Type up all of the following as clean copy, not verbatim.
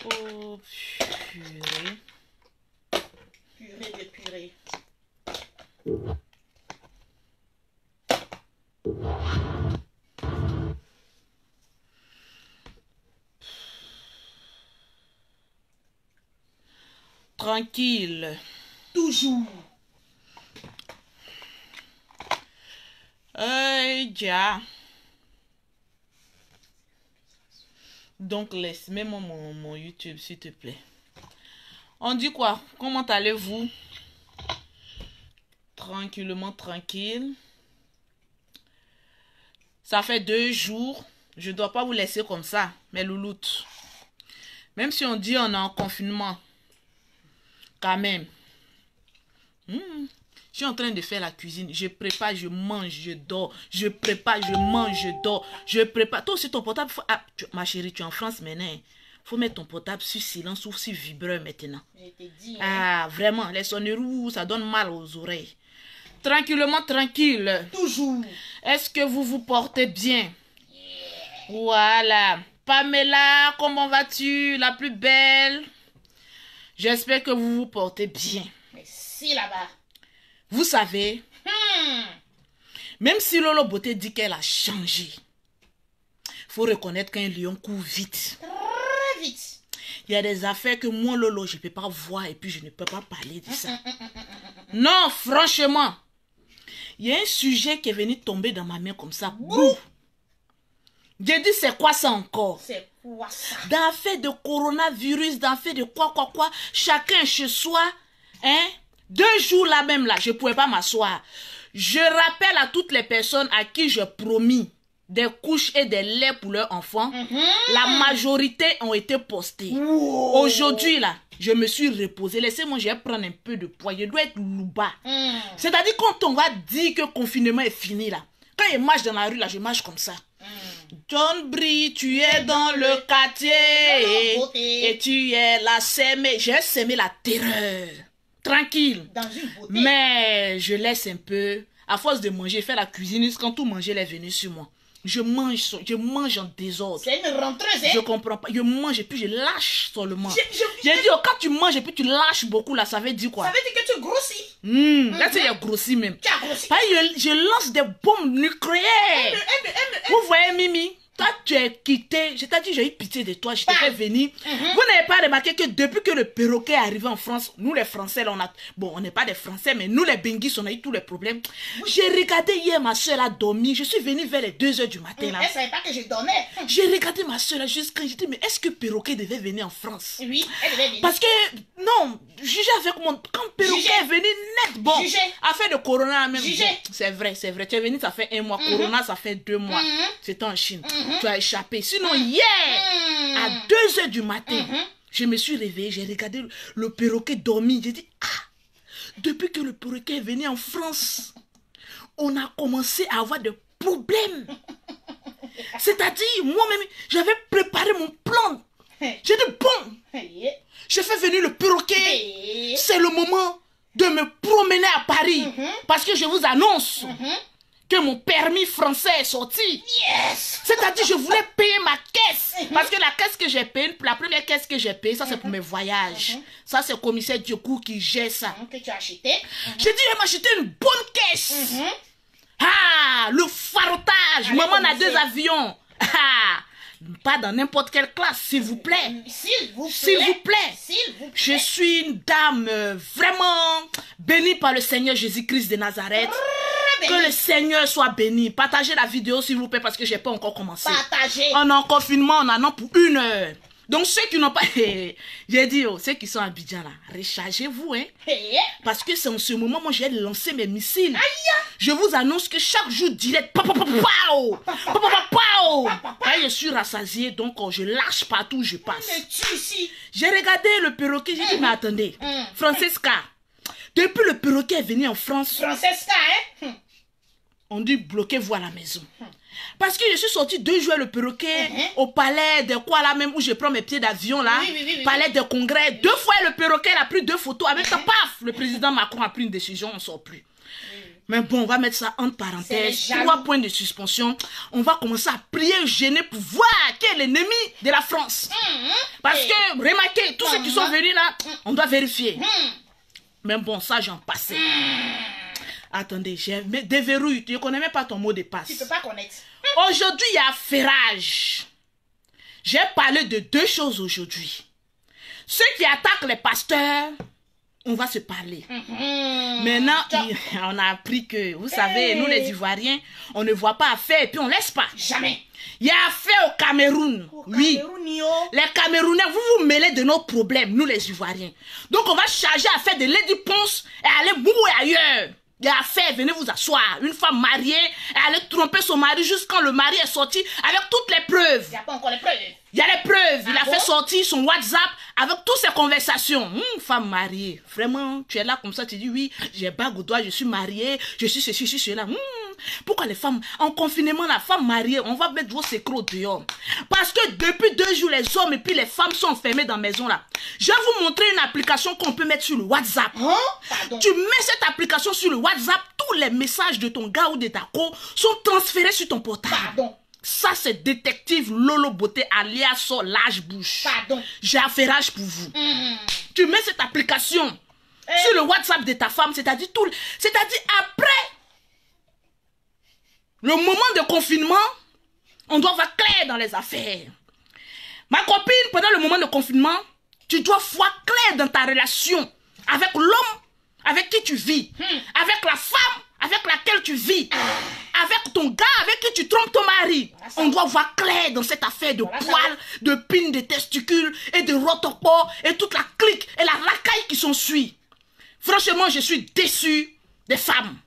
Oh, purée. Purée de purée. Tranquille. Toujours. Déjà. Donc, laisse-moi mon YouTube, s'il te plaît. On dit quoi? Comment allez-vous? Tranquillement, tranquille. Ça fait 2 jours. Je ne dois pas vous laisser comme ça, mes louloutes. Même si on dit on est en confinement. Quand même. Je suis en train de faire la cuisine. Je prépare, je mange, je dors. Je prépare, je mange, je dors. Je prépare. Toi aussi, ton portable... ma chérie, tu es en France maintenant. Faut mettre ton portable sur silence ou sur vibreur maintenant. Je te dis. Ah, vraiment. Les sonneries, ça donne mal aux oreilles. Tranquillement, tranquille. Toujours. Est-ce que vous vous portez bien? Voilà. Pamela, comment vas-tu? La plus belle. J'espère que vous vous portez bien. Merci là-bas. Vous savez, même si Lolo Beauté dit qu'elle a changé, faut reconnaître qu'un lion court vite. Très vite. Il y a des affaires que moi, Lolo, je ne peux pas voir et puis je ne peux pas parler de ça. Non, franchement. Il y a un sujet qui est venu tomber dans ma main comme ça. Bouh! J'ai dit, c'est quoi ça encore? C'est quoi ça? Dans l'affaire de coronavirus, dans l'affaire de quoi, chacun chez soi, hein? 2 jours là même là, je ne pouvais pas m'asseoir. Je rappelle à toutes les personnes à qui j'ai promis des couches et des laits pour leurs enfants, la majorité ont été postées. Wow. Aujourd'hui là, je me suis reposée. Laissez-moi, je vais prendre un peu de poids. Je dois être louba. C'est-à-dire quand on va dire que le confinement est fini là, quand je marche dans la rue là, je marche comme ça. John Brie, tu es dans le quartier et tu es là sémé. J'ai sémé la terreur. Tranquille. Dans une beauté. Mais je laisse un peu. À force de manger, faire la cuisine, quand tout manger est venu sur moi. Je mange en désordre. C'est une rentreuse, hein? Je comprends pas. Je mange et puis je lâche seulement. J'ai dit, oh, quand tu manges et puis tu lâches beaucoup là, ça veut dire quoi? Ça veut dire que tu grossis. Là, il a grossi même. Tu as grossi. Je lance des bombes nucléaires. Vous voyez, Mimi? Toi, tu es quitté. Je t'ai dit, j'ai eu pitié de toi. Je t'ai fait venir. Vous n'avez pas remarqué que depuis que le perroquet est arrivé en France, nous les Français, là, on a... Bon, on n'est pas des Français, mais nous les Benguis, on a eu tous les problèmes. J'ai regardé hier, ma soeur a dormi. Je suis venue vers les 2 h du matin, là. Elle ne savait pas que je dormais. J'ai regardé ma soeur, là, jusqu'à... J'ai dit, mais est-ce que perroquet devait venir en France? Oui, elle devait venir. Parce que, non, juger avec mon... Quand perroquet est venu net, bon. Juger. Affaire de corona, même. Juger. C'est vrai, c'est vrai. Tu es venu, ça fait 1 mois. Corona, ça fait 2 mois. C'était en Chine. Tu as échappé. Sinon, hier, à 2 h du matin, je me suis réveillée, j'ai regardé le perroquet dormir. J'ai dit, depuis que le perroquet est venu en France, on a commencé à avoir des problèmes. C'est-à-dire, moi-même, j'avais préparé mon plan. J'ai dit, bon, je fais venir le perroquet. C'est le moment de me promener à Paris. Parce que je vous annonce que mon permis français est sorti. Yes! C'est-à-dire, je voulais payer ma caisse. Parce que la caisse que j'ai payée, la première caisse que j'ai payée, ça c'est pour mes voyages. Ça c'est le commissaire Diokou qui gère ça. Que tu as acheté. J'ai dit, elle m'a acheté une bonne caisse. Ah, le farotage. Allez, Maman a commissaire. 2 avions. Ah, pas dans n'importe quelle classe, s'il vous plaît. S'il vous plaît. S'il vous plaît. S'il vous plaît. Je suis une dame vraiment bénie par le Seigneur Jésus-Christ de Nazareth. Que le Seigneur soit béni. Partagez la vidéo s'il vous plaît parce que j'ai pas encore commencé. Partagez. On est en confinement, on en a pour 1 heure. Donc ceux qui n'ont pas... J'ai dit, ceux qui sont à Abidjan là, rechargez-vous, hein. Parce que c'est en ce moment, moi j'ai lancé mes missiles. Je vous annonce que chaque jour direct, quand je suis rassasié, donc je lâche partout où je passe. Mais tu ici. J'ai regardé le perroquet, j'ai dit, mais attendez, Francesca, depuis le perroquet est venu en France, Francesca, hein? on dit bloquez-vous à la maison. Parce que je suis sortie 2 jours le perroquet au palais de quoi là même où je prends mes pieds d'avion là. Palais de congrès. 2 fois le perroquet a pris 2 photos. Avec ça, paf, le président Macron a pris une décision, on ne sort plus. Mais bon, on va mettre ça entre parenthèses. 3 points de suspension. On va commencer à prier, gêner pour voir qui est l'ennemi de la France. Parce que, remarquez, tous ceux qui sont venus là, on doit vérifier. Mais bon, ça, j'en passais. Attendez, j'ai déverrouille. Tu ne connais même pas ton mot de passe. Tu peux pas connaître. Aujourd'hui, il y a affairage. J'ai parlé de 2 choses aujourd'hui. Ceux qui attaquent les pasteurs, on va se parler. Maintenant, on a appris que, vous savez, nous les Ivoiriens, on ne voit pas affaire et puis on laisse pas. Jamais. Il y a affaire au Cameroun. Oui. Les Camerounais, vous vous mêlez de nos problèmes, nous les Ivoiriens. Donc, on va charger à faire de Lady Ponce et aller bouer ailleurs. Il y a affaire, venez vous asseoir. Une femme mariée, elle allait tromper son mari jusqu'à quand le mari est sorti avec toutes les preuves. Il n'y a pas encore les preuves. Il y a les preuves. Il a fait sortir son WhatsApp avec toutes ses conversations. Femme mariée. Vraiment, tu es là comme ça, tu dis oui, j'ai bague au doigt, je suis mariée, je suis ceci, je suis cela. Pourquoi les femmes, en confinement, la femme mariée, on va mettre vos secrets dehors. Parce que depuis 2 jours, les hommes et puis les femmes sont enfermés dans la maison là. Je vais vous montrer une application qu'on peut mettre sur le WhatsApp. Tu mets cette application sur le WhatsApp, tous les messages de ton gars ou de ta co sont transférés sur ton portable. Ça, c'est détective Lolo Beauté alias so lâche bouche. J'ai affairage pour vous. Tu mets cette application sur le WhatsApp de ta femme, c'est-à-dire après le moment de confinement, on doit voir clair dans les affaires. Ma copine, pendant le moment de confinement, tu dois voir clair dans ta relation avec l'homme avec qui tu vis, avec la femme avec laquelle tu vis, avec ton gars avec qui tu trompes ton mari. On doit voir clair dans cette affaire de poils, de pines, de testicules et de rotopores et toute la clique et la racaille qui s'ensuit. Franchement, je suis déçu des femmes.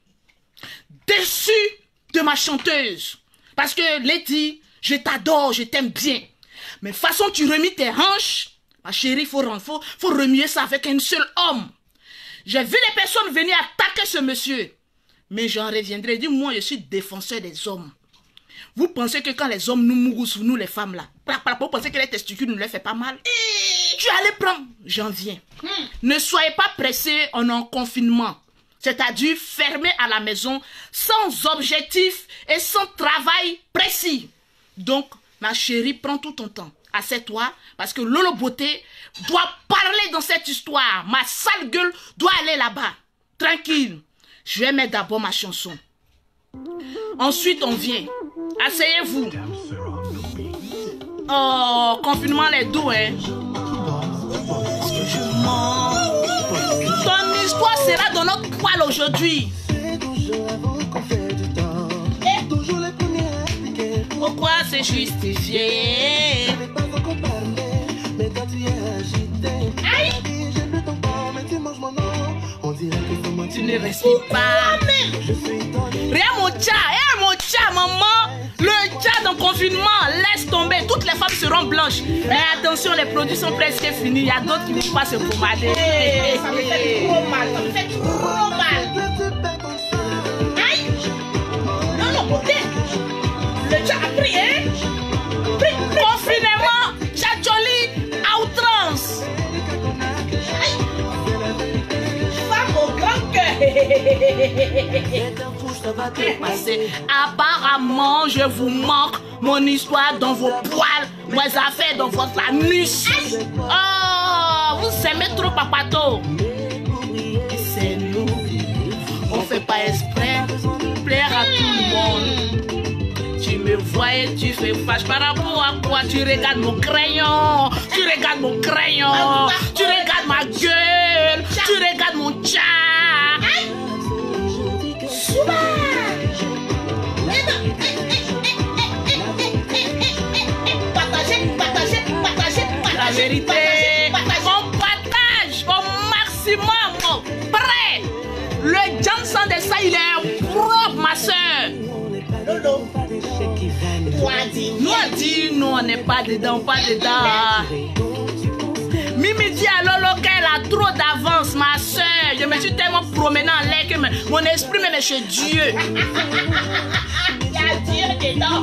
Déçu de ma chanteuse. Parce que Lady, je t'adore, je t'aime bien. Mais façon tu remis tes hanches, ma chérie, faut remuer ça avec un seul homme. J'ai vu les personnes venir attaquer ce monsieur. Mais j'en reviendrai. Dis-moi, je suis défenseur des hommes. Vous pensez que quand les hommes nous mourent sur nous, les femmes là, vous pensez que les testicules ne leur fait pas mal? Tu allais prendre. J'en viens. Ne soyez pas pressés, on est en confinement. C'est-à-dire fermé à la maison, sans objectif et sans travail précis. Donc, ma chérie, prends tout ton temps. Assieds-toi, parce que Lolo Beauté doit parler dans cette histoire. Ma sale gueule doit aller là-bas. Tranquille. Je vais mettre d'abord ma chanson. Ensuite, on vient. Asseyez-vous. Oh, confinement les dos, hein. Ton histoire sera dans notre poil aujourd'hui. Pourquoi c'est justifié? Tu ne respires pas. Rien mon tcha, maman. Le tcha dans le confinement, laisse tomber. Toutes les femmes seront blanches. Mais attention, les produits sont presque finis. Il y a d'autres qui ne vont pas se pommader. Ça me fait trop mal, ça me fait trop mal. Aïe. Non, Beauté. Le tcha a pris, hein. Confinement, tchatcholi, à outrance. Apparemment, je vous manque mon histoire dans vos poils, mes affaires dans votre anus. Oh, vous aimez trop papato. C'est nous, on fait pas exprès, plaire à tout le monde. Tu me vois et tu fais fâche par rapport à quoi? Tu regardes mon crayon, tu regardes mon crayon, tu regardes ma gueule, tu regardes mon tcha. La vérité, on partage au maximum. Prêt. Le Johnson de ça, il est propre, ma soeur. Lolo, nous a dit, nous on n'est pas dedans, pas dedans. Mimi dit à Lolo qu'elle a trop d'avance, ma soeur. Je me suis tellement promenée en l'air que mon esprit me met chez Dieu. il y a Dieu dedans.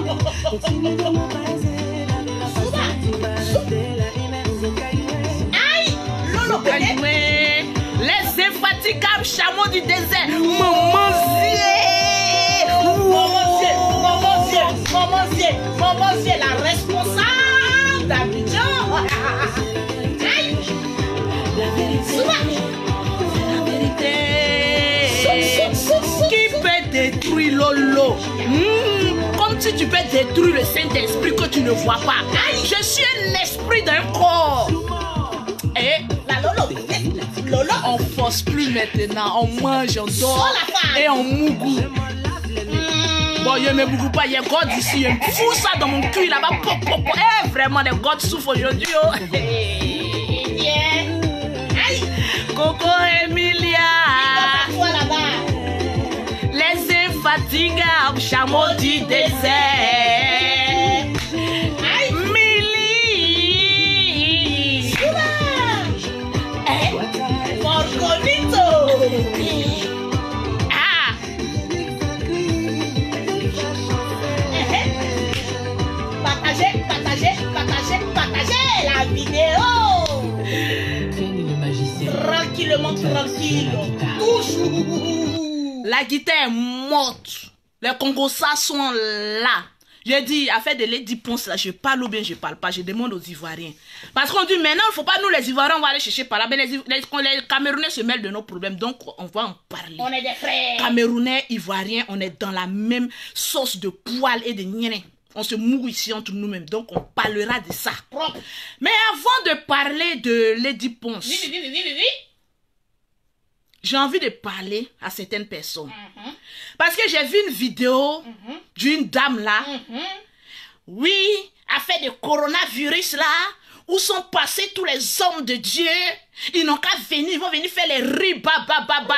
Aïe, Lolo Beauté. Les infatigables chameaux du désert. Maman, détruire Lolo. Comme si tu peux détruire le Saint-Esprit que tu ne vois pas. Je suis un esprit d'un corps. Et La Lolo. Lolo. on force plus maintenant. On mange, on dort et on mougou. Bon, je me bougou pas, il y a God ici. Je me fous ça dans mon cul là-bas. Eh, vraiment, les God souffrent aujourd'hui. Oh. Coco Emilia. Toi là-bas. Les infatigables chameaux du désert. Milly. Morgonito. Ah. Partagez la vidéo. Kenny le magicien. Tranquillement, tranquille. Toujours. La guitare est morte. Les Congolais sont là. J'ai dit, affaire de Lady Ponce là, je parle ou bien je parle pas, je demande aux Ivoiriens. Parce qu'on dit maintenant, il ne faut pas nous les Ivoiriens, on va aller chercher par là. Mais les Camerounais se mêlent de nos problèmes, donc on va en parler. On est des frères. Camerounais, Ivoiriens, on est dans la même sauce de poils et de niens. On se mouille ici entre nous-mêmes, donc on parlera de ça. Propre. Mais avant de parler de Lady Ponce, Oui. j'ai envie de parler à certaines personnes. Parce que j'ai vu une vidéo d'une dame là. Oui, affaire de coronavirus là, où sont passés tous les hommes de Dieu. Ils n'ont qu'à venir, ils vont venir faire les ribabababa,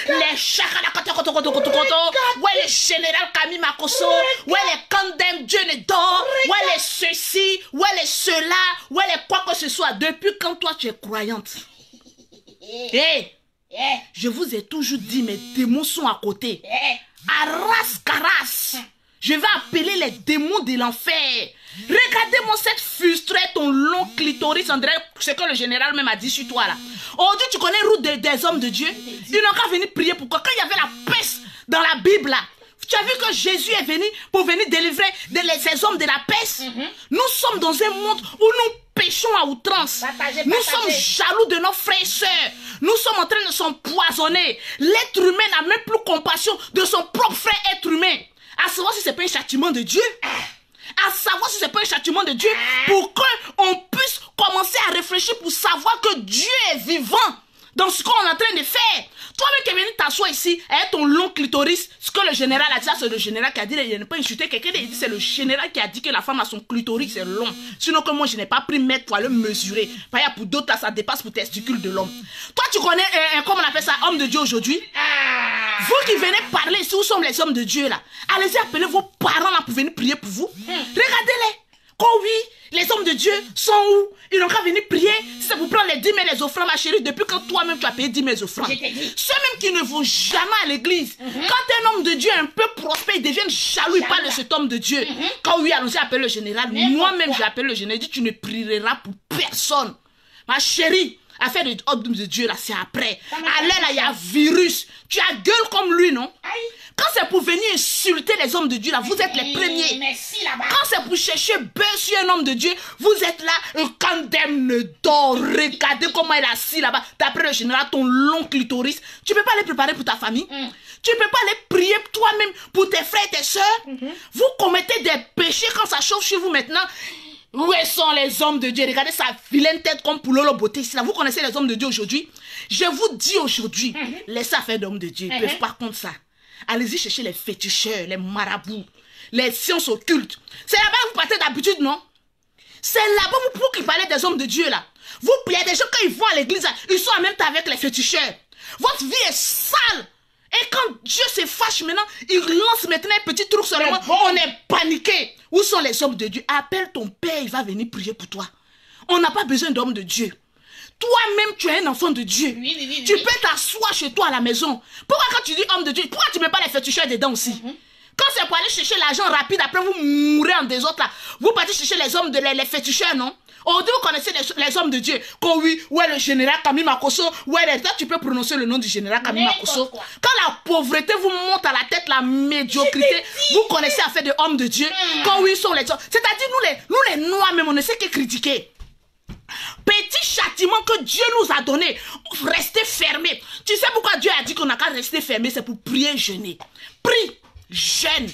les chakalakatokotokotokotokoto, ouais les général Camille Makosso, ouais les condemn Dieu ne dort, ouais les ceci, ouais les cela, ouais les quoi que ce soit. Depuis quand toi tu es croyante? Hey, je vous ai toujours dit, mes démons sont à côté. Arras Caras. Je vais appeler les démons de l'enfer. Regardez-moi cette frustrée, ton long clitoris, André, ce que le général même a dit sur toi là. Aujourd'hui, tu connais route des hommes de Dieu. Ils n'ont qu'à venir prier pour quoi? Quand il y avait la peste dans la Bible là, tu as vu que Jésus est venu pour venir délivrer ces hommes de la peste. Nous sommes dans un monde où nous péchons à outrance. Nous sommes jaloux de nos frères et sœurs. Nous sommes en train de s'empoisonner. L'être humain n'a même plus compassion de son propre frère être humain. À savoir si ce n'est pas un châtiment de Dieu. À savoir si ce n'est pas un châtiment de Dieu. Pour qu'on puisse commencer à réfléchir pour savoir que Dieu est vivant dans ce qu'on est en train de faire. Toi-même qui es venu t'asseoir ici avec ton long clitoris, ce que le général a dit, ça c'est le général qui a dit, il n'a pas insulté quelqu'un, il dit c'est le général qui a dit que la femme a son clitoris c'est long. Sinon que moi je n'ai pas pris mètre pour aller mesurer. Par exemple, pour d'autres là ça dépasse pour testicules de l'homme. Toi tu connais, comment on appelle ça, homme de Dieu aujourd'hui? Vous qui venez parler ici, où sont les hommes de Dieu là? Allez-y appeler vos parents là pour venir prier pour vous. Regardez-les. Oh oui, les hommes de Dieu sont où? Ils n'ont qu'à venir prier. Si c'est pour prendre les 10 000 les offrandes, ma chérie, depuis quand toi-même tu as payé 10 000 offrandes? Ceux même qui ne vont jamais à l'église. Quand un homme de Dieu est un peu prospère, ils deviennent jaloux, ils parlent de cet homme de Dieu. Quand oui, allons-y appeler le général. Moi-même, j'ai appelé le général. Dit, tu ne prieras pour personne. Ma chérie, affaire de homme de Dieu, là, c'est après. À l'air, là, il y a virus. Tu as gueule comme lui, non? Quand c'est pour venir insulter les hommes de Dieu, là, vous êtes les premiers. Quand c'est pour chercher beurre sur un homme de Dieu, vous êtes là, condamne d'or. Regardez comment il est assis là-bas. D'après le général, ton long clitoris. Tu peux pas aller préparer pour ta famille. Tu peux pas aller prier toi-même pour tes frères et tes soeurs. Vous commettez des péchés quand ça chauffe chez vous maintenant. Où sont les hommes de Dieu? Regardez sa vilaine tête comme pour Lolo Beauté ici là. Vous connaissez les hommes de Dieu aujourd'hui? Je vous dis aujourd'hui, laissez affaire d'hommes de Dieu. Ils peuvent pas contre ça. Allez-y chercher les féticheurs, les marabouts, les sciences occultes. C'est là-bas que vous partez d'habitude, non? C'est là-bas pour qu'ils parlent des hommes de Dieu, là. Vous, il y a des gens, quand ils vont à l'église, là, ils sont en même temps avec les féticheurs. Votre vie est sale. Et quand Dieu se fâche maintenant, il lance maintenant un petit truc sur le monde. On est paniqué. Où sont les hommes de Dieu? Appelle ton père, il va venir prier pour toi. On n'a pas besoin d'hommes de Dieu. Toi-même, tu es un enfant de Dieu. Tu peux t'asseoir chez toi à la maison. Pourquoi quand tu dis homme de Dieu, pourquoi tu ne mets pas les féticheurs dedans aussi? Quand c'est pour aller chercher l'argent rapide, après vous mourrez en désordre là. Vous partez chercher les hommes, les féticheurs, non? Aujourd'hui, vous connaissez les hommes de Dieu. Quand oui, ouais, le général Camille Makosso, ouais, toi, tu peux prononcer le nom du général Camille Makosso. Quand la pauvreté vous monte à la tête, la médiocrité, vous connaissez affaire de hommes de Dieu. Quand oui, sont les hommes. C'est-à-dire, nous les noirs même, on ne sait que critiquer. Petit châtiment que Dieu nous a donné, restez fermés. Tu sais pourquoi Dieu a dit qu'on n'a qu'à rester fermé? C'est pour prier et jeûner. Prie. jeûne,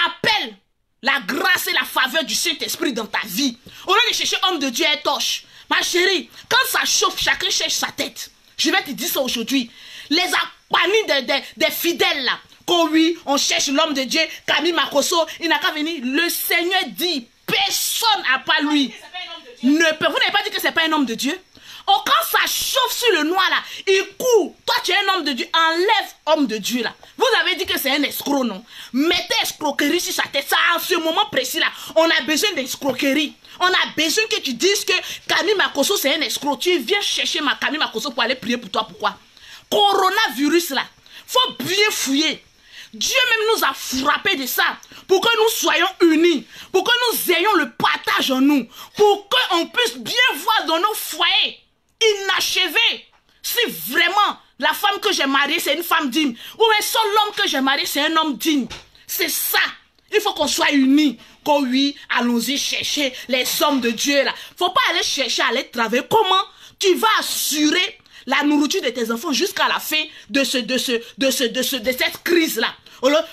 appelle la grâce et la faveur du Saint-Esprit dans ta vie. Au lieu de chercher homme de Dieu et torche. Ma chérie, quand ça chauffe, chacun cherche sa tête. Je vais te dire ça aujourd'hui. Les apanies des fidèles là. Oh oui, on cherche l'homme de Dieu, Camille Makosso, il n'a qu'à venir. Le Seigneur dit, personne à part lui. Vous n'avez pas dit que c'est pas un homme de Dieu? Oh, quand ça chauffe sur le noir là, il court. Toi, tu es un homme de Dieu. Enlève homme de Dieu là. Vous avez dit que c'est un escroc, non? Mettez escroquerie sur sa tête. Ça, en ce moment précis là, on a besoin d'escroquerie. On a besoin que tu dises que Camille Makosso c'est un escroc. Tu viens chercher ma Camille Makosso pour aller prier pour toi. Pourquoi? Coronavirus là, faut bien fouiller. Dieu même nous a frappé de ça pour que nous soyons unis, pour que nous ayons le partage en nous, pour qu'on puisse bien voir dans nos foyers inachevés si vraiment la femme que j'ai mariée c'est une femme digne ou un seul homme que j'ai marié c'est un homme digne. C'est ça. Il faut qu'on soit unis. Qu'on oui, allons-y chercher les hommes de Dieu là. Faut pas aller chercher, aller travailler. Comment tu vas assurer la nourriture de tes enfants jusqu'à la fin de cette crise-là?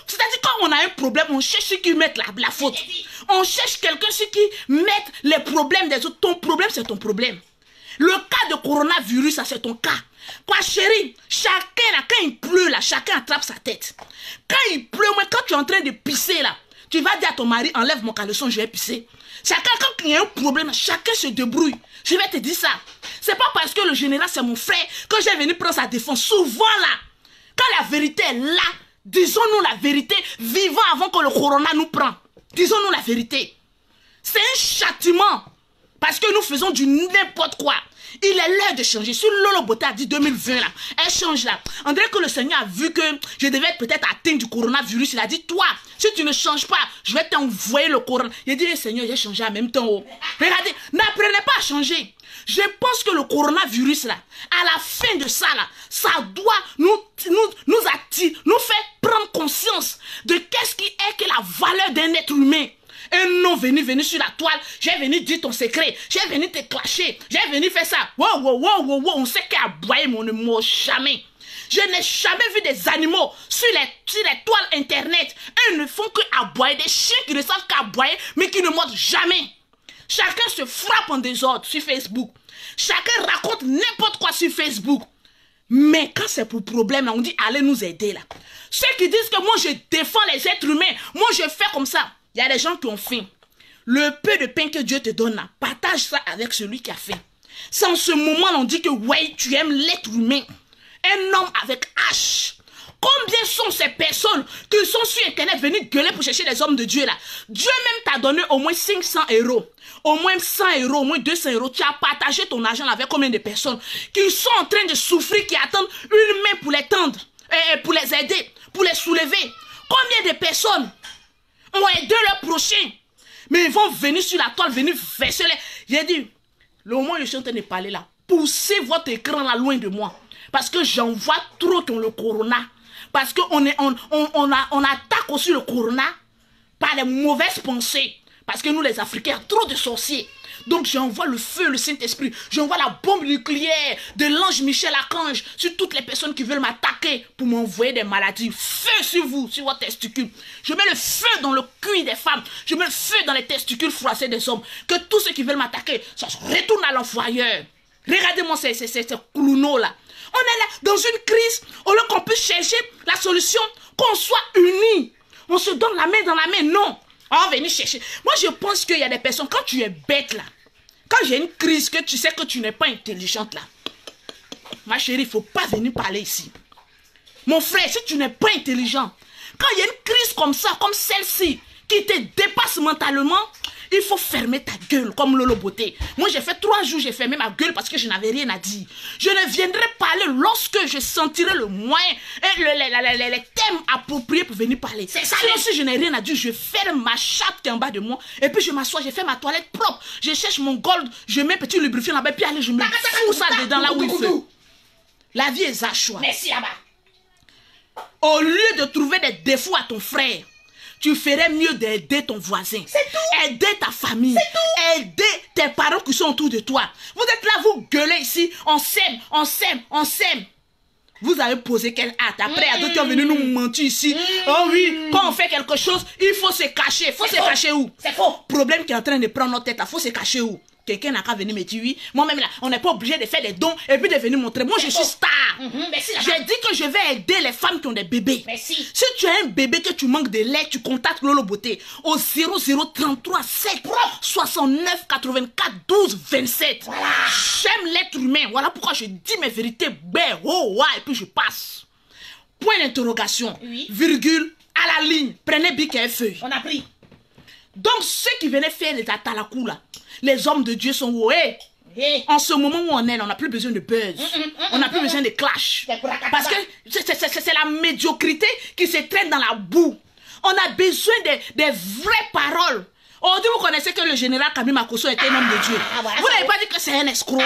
C'est-à-dire quand on a un problème, on cherche ceux qui mettent la faute. On cherche quelqu'un ceux qui mettent les problèmes des autres. Ton problème, c'est ton problème. Le cas de coronavirus, ça c'est ton cas. Quoi chérie, chacun là, quand il pleut là, chacun attrape sa tête. Quand il pleut, moi, quand tu es en train de pisser là, tu vas dire à ton mari, enlève mon caleçon, je vais pisser. Chacun, quand il y a un problème, chacun se débrouille. Je vais te dire ça. C'est pas parce que le général c'est mon frère que j'ai venu prendre sa défense. Souvent là, quand la vérité est là, disons-nous la vérité, vivant avant que le corona nous prenne. Disons-nous la vérité. C'est un châtiment. Parce que nous faisons du n'importe quoi. Il est l'heure de changer. Si Lolo Beauté a dit 2020 là, elle change là. On dirait que le Seigneur a vu que je devais être peut-être atteint du coronavirus. Il a dit, toi, si tu ne changes pas, je vais t'envoyer le corona. Il a dit, Seigneur, j'ai changé en même temps. Oh. Regardez, n'apprenez pas à changer. Je pense que le coronavirus là, à la fin de ça là, ça doit nous faire prendre conscience de qu'est-ce qui est que la valeur d'un être humain. Un nom venu sur la toile, j'ai venu dire ton secret, j'ai venu te clasher, j'ai venu faire ça. Wow, on sait qu'aboyer, mais on ne mange jamais. Je n'ai jamais vu des animaux sur les toiles internet. Ils ne font que aboyer, des chiens qui ne savent qu'aboyer, mais qui ne mordent jamais. Chacun se frappe en désordre sur Facebook. Chacun raconte n'importe quoi sur Facebook. Mais quand c'est pour problème, on dit allez nous aider là. Ceux qui disent que moi je défends les êtres humains, moi je fais comme ça. Il y a des gens qui ont faim. Le peu de pain que Dieu te donne là, partage ça avec celui qui a faim. C'est en ce moment là on dit que ouais, tu aimes l'être humain. Un homme avec H. Combien sont ces personnes qui sont sur internet venues gueuler pour chercher les hommes de Dieu là? Dieu même t'a donné au moins 500 €, au moins 100 €, au moins 200 €. Tu as partagé ton argent là avec combien de personnes qui sont en train de souffrir, qui attendent une main pour les tendre, pour les aider, pour les soulever? Combien de personnes ont aidé leurs prochains? Mais ils vont venir sur la toile, venir verser les... J'ai dit, le moment où je suis en train de parler là, poussez votre écran là loin de moi. Parce que j'en vois trop qui ont le corona. Parce qu'on attaque aussi le corona par les mauvaises pensées. Parce que nous les Africains, il y a trop de sorciers. Donc j'envoie le feu, le Saint-Esprit. J'envoie la bombe nucléaire de l'ange Michel Archange sur toutes les personnes qui veulent m'attaquer pour m'envoyer des maladies. Feu sur vous, sur votre testicule. Je mets le feu dans le cuir des femmes. Je mets le feu dans les testicules froissés des hommes. Que tous ceux qui veulent m'attaquer, ça se retourne à l'envoyeur. Regardez-moi ces clowns là. On est là dans une crise. Au lieu qu'on puisse chercher la solution, qu'on soit unis. On se donne la main dans la main. Non. On va venir chercher. Moi, je pense qu'il y a des personnes, quand tu es bête là, quand j'ai une crise, que tu sais que tu n'es pas intelligente là, ma chérie, il ne faut pas venir parler ici. Mon frère, si tu n'es pas intelligent, quand il y a une crise comme ça, comme celle-ci, qui te dépasse mentalement, il faut fermer ta gueule comme Lolo Beauté. Moi, j'ai fait 3 jours, j'ai fermé ma gueule parce que je n'avais rien à dire. Je ne viendrai parler lorsque je sentirai le moyen et les thèmes appropriés pour venir parler. C'est ça. Si je n'ai rien à dire, je ferme ma chatte qui est en bas de moi et puis je m'assois, je fais ma toilette propre. Je cherche mon gold, je mets un petit lubrifiant là-bas et puis allez, je me fous ça dedans là où il fait. La vie est zachoua. Merci là-bas. Au lieu de trouver des défauts à ton frère, tu ferais mieux d'aider ton voisin. C'est tout. Aider ta famille. C'est tout. Aider tes parents qui sont autour de toi. Vous êtes là, vous gueulez ici. On s'aime, on s'aime, on s'aime. Vous avez posé quel acte? Après, il y a d'autres qui ont venu nous mentir ici. Oh oui, quand on fait quelque chose, il faut se cacher. Il faut se cacher où? C'est faux. Problème qui est en train de prendre notre tête, il faut se cacher où? Quelqu'un n'a qu'à venir me dire oui. Moi-même là, on n'est pas obligé de faire des dons et puis de venir montrer. Moi, je suis star. Merci, J'ai dit que je vais aider les femmes qui ont des bébés. Merci. Si tu as un bébé que tu manques de lait, tu contactes Lolo Beauté au 0033 7 69 84 12 27. Voilà. J'aime l'être humain. Voilà pourquoi je dis mes vérités. Ben, oh, ouais, et puis je passe. Point d'interrogation. Oui. Virgule à la ligne. Prenez bic et feuille. On a pris. Donc, ceux qui venaient faire les atalakou là, les hommes de Dieu sont où? Hey. En ce moment où on est, on n'a plus besoin de buzz. On n'a plus besoin de clash. Parce que c'est la médiocrité qui se traîne dans la boue. On a besoin des vraies paroles. Aujourd'hui, vous connaissez que le général Kami Makosso était un homme de Dieu. Voilà, Vous n'avez pas dit que c'est un escroc.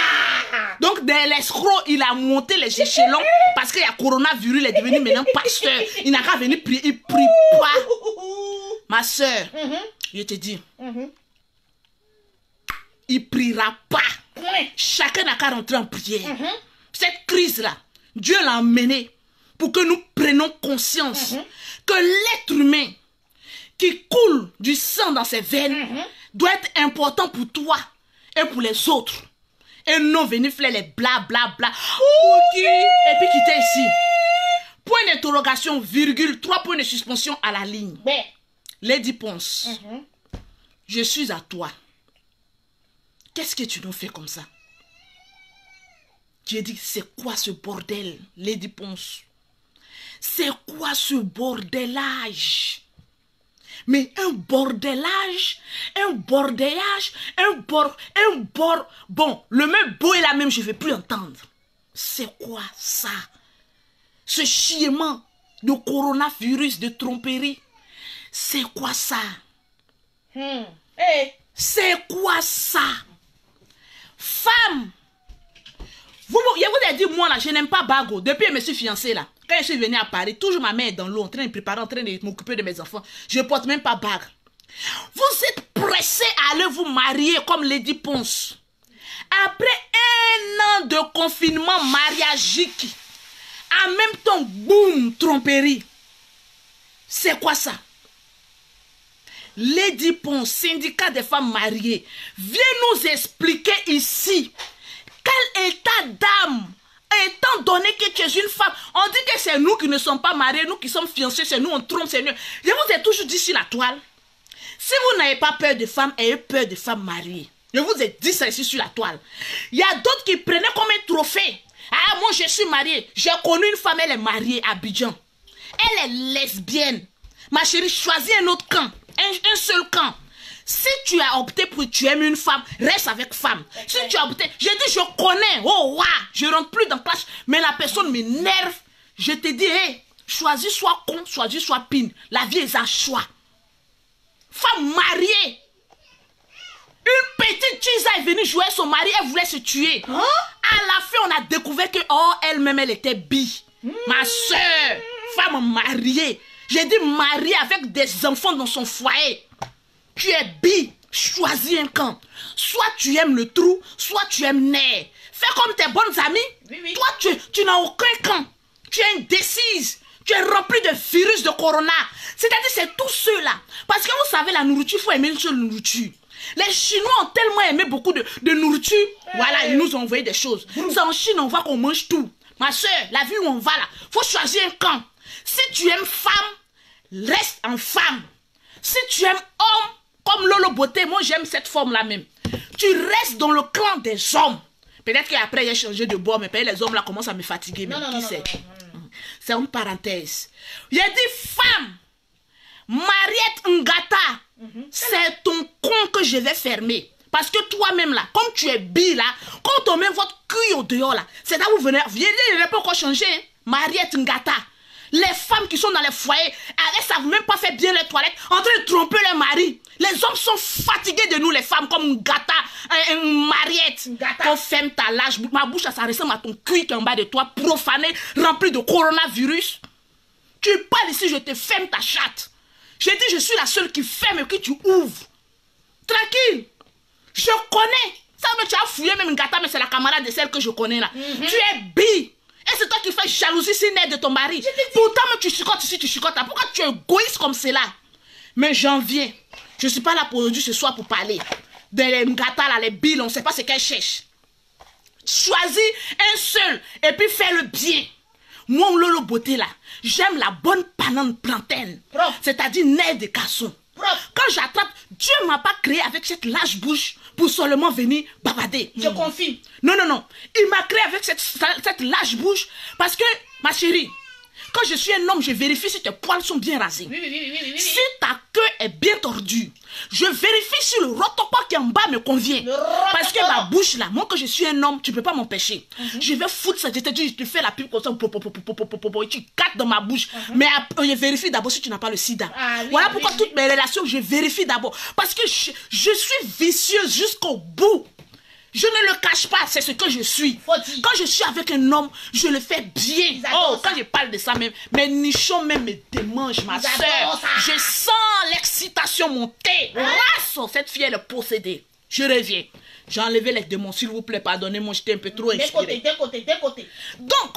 Donc, de l'escroc, il a monté les échelons parce qu'il y a coronavirus, il est devenu maintenant pasteur. Il n'a qu'à venir prier, il prie pas. Ma soeur, je te dis, il priera pas. Chacun n'a qu'à rentrer en prière. Cette crise-là, Dieu l'a emmenée pour que nous prenions conscience que l'être humain qui coule du sang dans ses veines doit être important pour toi et pour les autres. Et non venir faire les bla bla bla. Et puis quitter ici. Point d'interrogation, virgule, 3 points de suspension à la ligne. Lady Ponce, je suis à toi. Qu'est-ce que tu nous fais comme ça? J'ai dit, c'est quoi ce bordel, Lady Ponce? C'est quoi ce bordelage? Mais un bordelage, un bordellage, bon, le même beau et la même, je ne vais plus entendre. C'est quoi ça? Ce chiement de coronavirus, de tromperie. C'est quoi ça? C'est quoi ça? Femme, je vous ai dit, moi là, je n'aime pas Bago. Depuis que je me suis fiancée là, quand je suis venue à Paris, toujours ma mère est dans l'eau, en train de préparer, en train de m'occuper de mes enfants. Je ne porte même pas bague. Vous êtes pressés à aller vous marier comme Lady Ponce. Après 1 an de confinement mariagique, en même temps, boum, tromperie. C'est quoi ça? Lady Ponce, syndicat des femmes mariées, viens nous expliquer ici quel état d'âme, étant donné que tu es une femme. On dit que c'est nous qui ne sommes pas mariés, nous qui sommes fiancés, c'est nous, on trompe, c'est nous. Je vous ai toujours dit sur la toile, si vous n'avez pas peur de femmes, ayez peur de femmes mariées. Je vous ai dit ça ici sur la toile. Il y a d'autres qui prenaient comme un trophée. Ah, moi je suis mariée. J'ai connu une femme, elle est mariée à Abidjan. Elle est lesbienne. Ma chérie, choisis un autre camp. Un seul camp. Si tu as opté pour tu aimes une femme, reste avec femme. Si tu as opté, je dis je connais, oh waouh, je rentre plus dans clash, mais la personne m'énerve. Je te dis, hey, choisis soit con, choisis soit pine. La vie est un choix. Femme mariée. Une petite chisa est venue jouer son mari, elle voulait se tuer. À la fin, on a découvert que oh, elle-même, elle était bi. Ma soeur, femme mariée. J'ai dit mariée avec des enfants dans son foyer. Tu es bi, choisis un camp. Soit tu aimes le trou, soit tu aimes Nair. Fais comme tes bonnes amies. Oui. Toi, tu n'as aucun camp. Tu es indécise. Tu es rempli de virus de corona. C'est-à-dire c'est tous ceux-là. Parce que vous savez, la nourriture, il faut aimer une seule nourriture. Les Chinois ont tellement aimé beaucoup de nourriture. Voilà, ils nous ont envoyé des choses. C'est en Chine, on voit qu'on mange tout. Ma soeur, la vie où on va là, il faut choisir un camp. Si tu aimes femme, reste en femme. Si tu aimes homme, comme Lolo Beauté, moi j'aime cette forme-là même. Tu restes dans le clan des hommes. Peut-être qu'après il a changé de bois, mais les hommes là commencent à me fatiguer. Mais qui sait? C'est une parenthèse. Il a dit femme, Mariette Ngata, c'est ton con que je vais fermer. Parce que toi-même là, comme tu es bi là, quand on met votre cul au dehors là, c'est là où vous venez. Il ne peut encore changer. Hein? Mariette Ngata. Les femmes qui sont dans les foyers, elles ne savent même pas faire bien les toilettes, en train de tromper leur mari. Les hommes sont fatigués de nous, les femmes, comme Ngata, Mariette. Quand ferme ta lâche, ma bouche, ça ressemble à ton cul qui est en bas de toi, profané, rempli de coronavirus. Tu parles ici, je te ferme ta chatte. Je dis, je suis la seule qui ferme et que tu ouvres. Tranquille. Je connais. Ça, mais tu as fouillé même Ngata, mais c'est la camarade de celle que je connais là. Tu es bi. Et c'est toi qui fais jalousie si net de ton mari. Pourtant, même tu chicotes ici, tu chicotes là. Pourquoi tu es égoïste comme cela? Mais j'en viens. Je ne suis pas là pour aujourd'hui, ce soir, pour parler. De les ngata là, les billes, on ne sait pas ce qu'elles cherchent. Choisis un seul et puis fais-le bien. Moi, Lolo Beauté là, j'aime la bonne banane plantaine. C'est-à-dire nerf de casson. Quand j'attrape, Dieu ne m'a pas créé avec cette lâche bouche pour seulement venir bavarder. Je confie. Non, non, non. Il m'a créé avec cette lâche bouche parce que, ma chérie, quand je suis un homme, je vérifie si tes poils sont bien rasés. Oui. Si ta queue est bien tordue, je vérifie si le rotopo qui est en bas me convient. Parce que ma bouche là, moi que je suis un homme, tu ne peux pas m'empêcher. Je vais foutre ça, je te fais la pub comme ça, tu casses dans ma bouche. Mais je vérifie d'abord si tu n'as pas le sida. Voilà pourquoi toutes mes relations, je vérifie d'abord. Parce que je suis vicieuse jusqu'au bout. Je ne le cache pas, c'est ce que je suis. Quand je suis avec un homme, je le fais bien. Oh, quand je parle de ça même, mes nichons même me démangent, ma soeur. Je sens l'excitation monter. Rassons, cette fille, elle est possédée. Je reviens. J'ai enlevé les démons, s'il vous plaît, pardonnez-moi, j'étais un peu trop inspirée. Des côtés. Donc,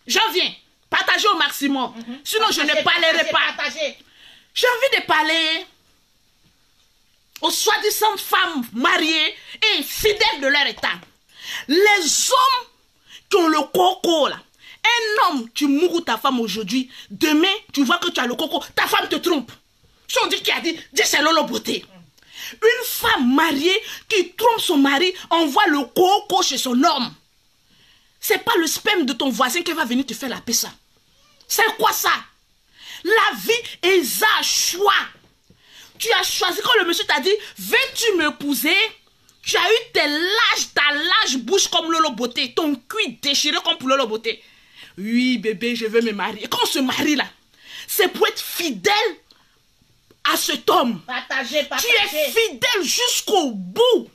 j'en viens. Partagez au maximum. Sinon, je ne parlerai pas. J'ai envie de parler aux soi-disant femmes mariées et fidèles de leur état. Les hommes qui ont le coco là. Un homme, tu mourras ta femme aujourd'hui. Demain, tu vois que tu as le coco. Ta femme te trompe. Si on dit qui a dit c'est Lolo Beauté. Une femme mariée qui trompe son mari envoie le coco chez son homme. C'est pas le sperme de ton voisin qui va venir te faire la paix ça. C'est quoi ça? La vie est un choix. Tu as choisi quand le monsieur t'a dit veux-tu m'épouser? Tu as eu ta lâche bouche comme Lolo Beauté, ton cul déchiré comme pour Lolo Beauté. Oui bébé, je veux me marier. Et quand on se marie là, c'est pour être fidèle à cet homme. Partagez. Tu es fidèle jusqu'au bout.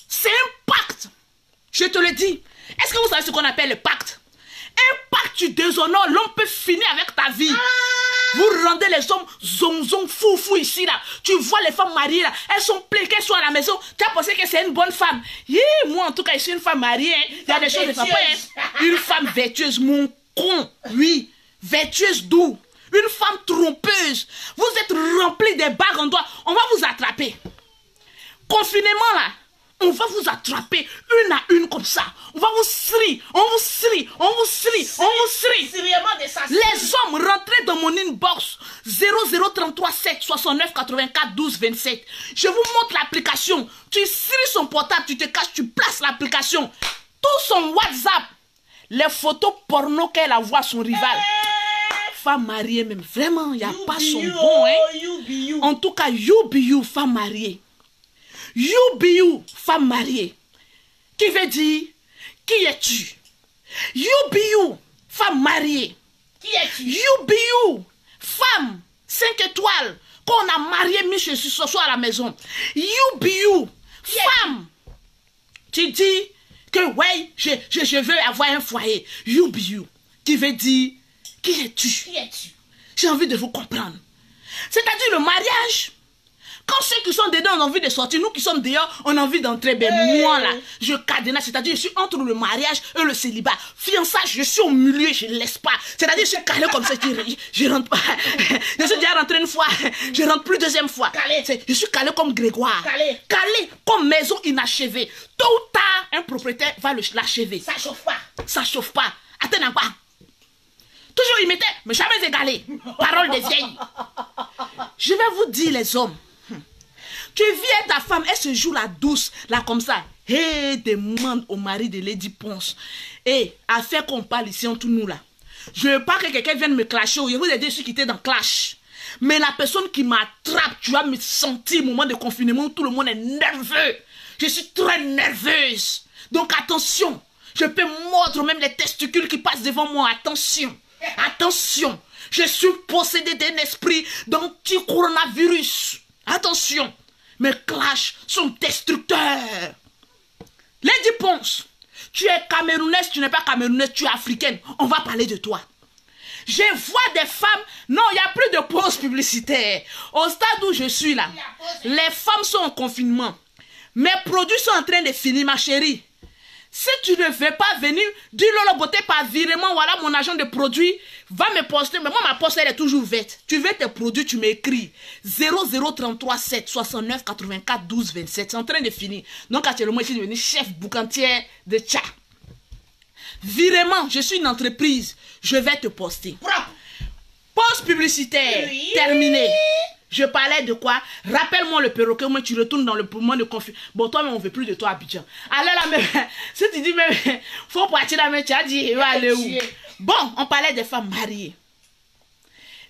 C'est un pacte. Je te le dis. Est-ce que vous savez ce qu'on appelle le pacte? Un pacte, tu déshonores, l'homme peut finir avec ta vie. Vous rendez les hommes zonzon fou ici là. Tu vois les femmes mariées là, elles sont plates qu'elles soient à la maison. Tu as pensé que c'est une bonne femme. Moi en tout cas, je suis une femme mariée. Hein. Il y a des choses de papa. Hein. Une femme vertueuse, mon con. Oui, vertueuse d'où? Une femme trompeuse. Vous êtes remplis des bagues en doigts. On va vous attraper. Confinement là. On va vous attraper une à une comme ça. On va vous sri. Les hommes, rentrez dans mon inbox 0033 7 69 84 12 27. Je vous montre l'application. Tu sries son portable, tu te caches, tu places l'application. Tout son WhatsApp. Les photos porno qu'elle envoie à son rival. Femme mariée même. Vraiment, il n'y a pas son bon. Hein? En tout cas, you be you, femme mariée. You be you, femme mariée. Qui veut dire, qui es-tu? You be you, femme mariée. Qui es-tu? You be you, femme 5 étoiles qu'on a marié mis ce soir à la maison. You be you, femme. Tu dis que ouais, je veux avoir un foyer. You be you. Qui veut dire, qui es-tu? Qui es-tu? J'ai envie de vous comprendre. C'est-à-dire le mariage. Quand ceux qui sont dedans ont envie de sortir, nous qui sommes dehors, on a envie d'entrer. Ben moi là, je cadenas, c'est-à-dire je suis entre le mariage et le célibat. Fiançage, je suis au milieu, je ne laisse pas. C'est-à-dire je suis calé comme ça, je rentre pas. Je suis déjà rentré une fois, je rentre plus deuxième fois. Je suis calé comme Grégoire. Calé comme maison inachevée. Tôt ou tard, un propriétaire va l'achever. Ça chauffe pas. Ça chauffe pas. Attends pas. Toujours il mettait, mais jamais égalé. Parole de vieille. Je vais vous dire les hommes. Tu viens ta femme, elle se joue la douce, là comme ça. Demande au mari de Lady Ponce. Affaire qu'on parle ici entre nous là. Je veux pas que quelqu'un vienne me clasher. Je vous ai dit, je suis quitté dans clash. Mais la personne qui m'attrape, tu vas me sentir au moment de confinement où tout le monde est nerveux. Je suis très nerveuse. Donc attention, je peux mordre même les testicules qui passent devant moi. Attention, attention. Je suis possédé d'un esprit d'anti-coronavirus. Attention. Mes clashs sont destructeurs. Lady Ponce, tu es camerounaise, tu n'es pas camerounaise, tu es africaine. On va parler de toi. Je vois des femmes... Non, il n'y a plus de pause publicitaire. Au stade où je suis là, les femmes sont en confinement. Mes produits sont en train de finir, ma chérie. Si tu ne veux pas venir, dis Lolo Beauté par virement, voilà mon agent de produit, va me poster. Mais moi, ma poste, elle est toujours verte. Tu veux tes produits, tu m'écris 0033 7 69 84 12 27. C'est en train de finir. Donc, actuellement, je suis devenu chef boucantière de Tcha. Virement, je suis une entreprise. Je vais te poster. Propre. Pause publicitaire. Oui. Terminé. Je parlais de quoi? Rappelle-moi le perroquet, moi tu retournes dans le moment de confusion. Bon, toi, mais on veut plus de toi à Abidjan. Alors là, mais, si tu dis, mais faut partir là, mais tu as dit, il va aller où? Bon, on parlait des femmes mariées.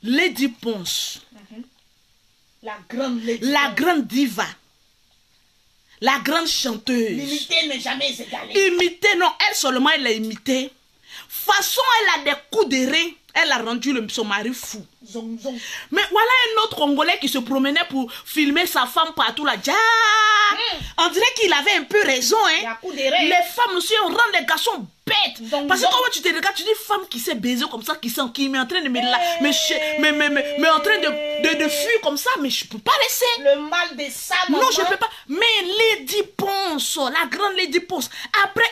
Lady Ponce. La grande lady. La grande diva. La grande chanteuse. L'imiter n'est jamais égalé. Imiter, non, elle seulement, elle l'a imité. Façon, elle a des coups de rein. Elle a rendu son mari fou. Zong, zong. Mais voilà un autre Congolais qui se promenait pour filmer sa femme partout là. On dirait qu'il avait un peu raison. Hein. Les femmes aussi, on rend les garçons bêtes. Parce que quand tu te regardes, tu dis femme qui s'est baisée comme ça, qui est en train de me mais en train de fuir comme ça, mais je peux pas laisser. Le mal de ça, maman. Non, je peux pas. Mais Lady Ponce, la grande Lady Ponce, après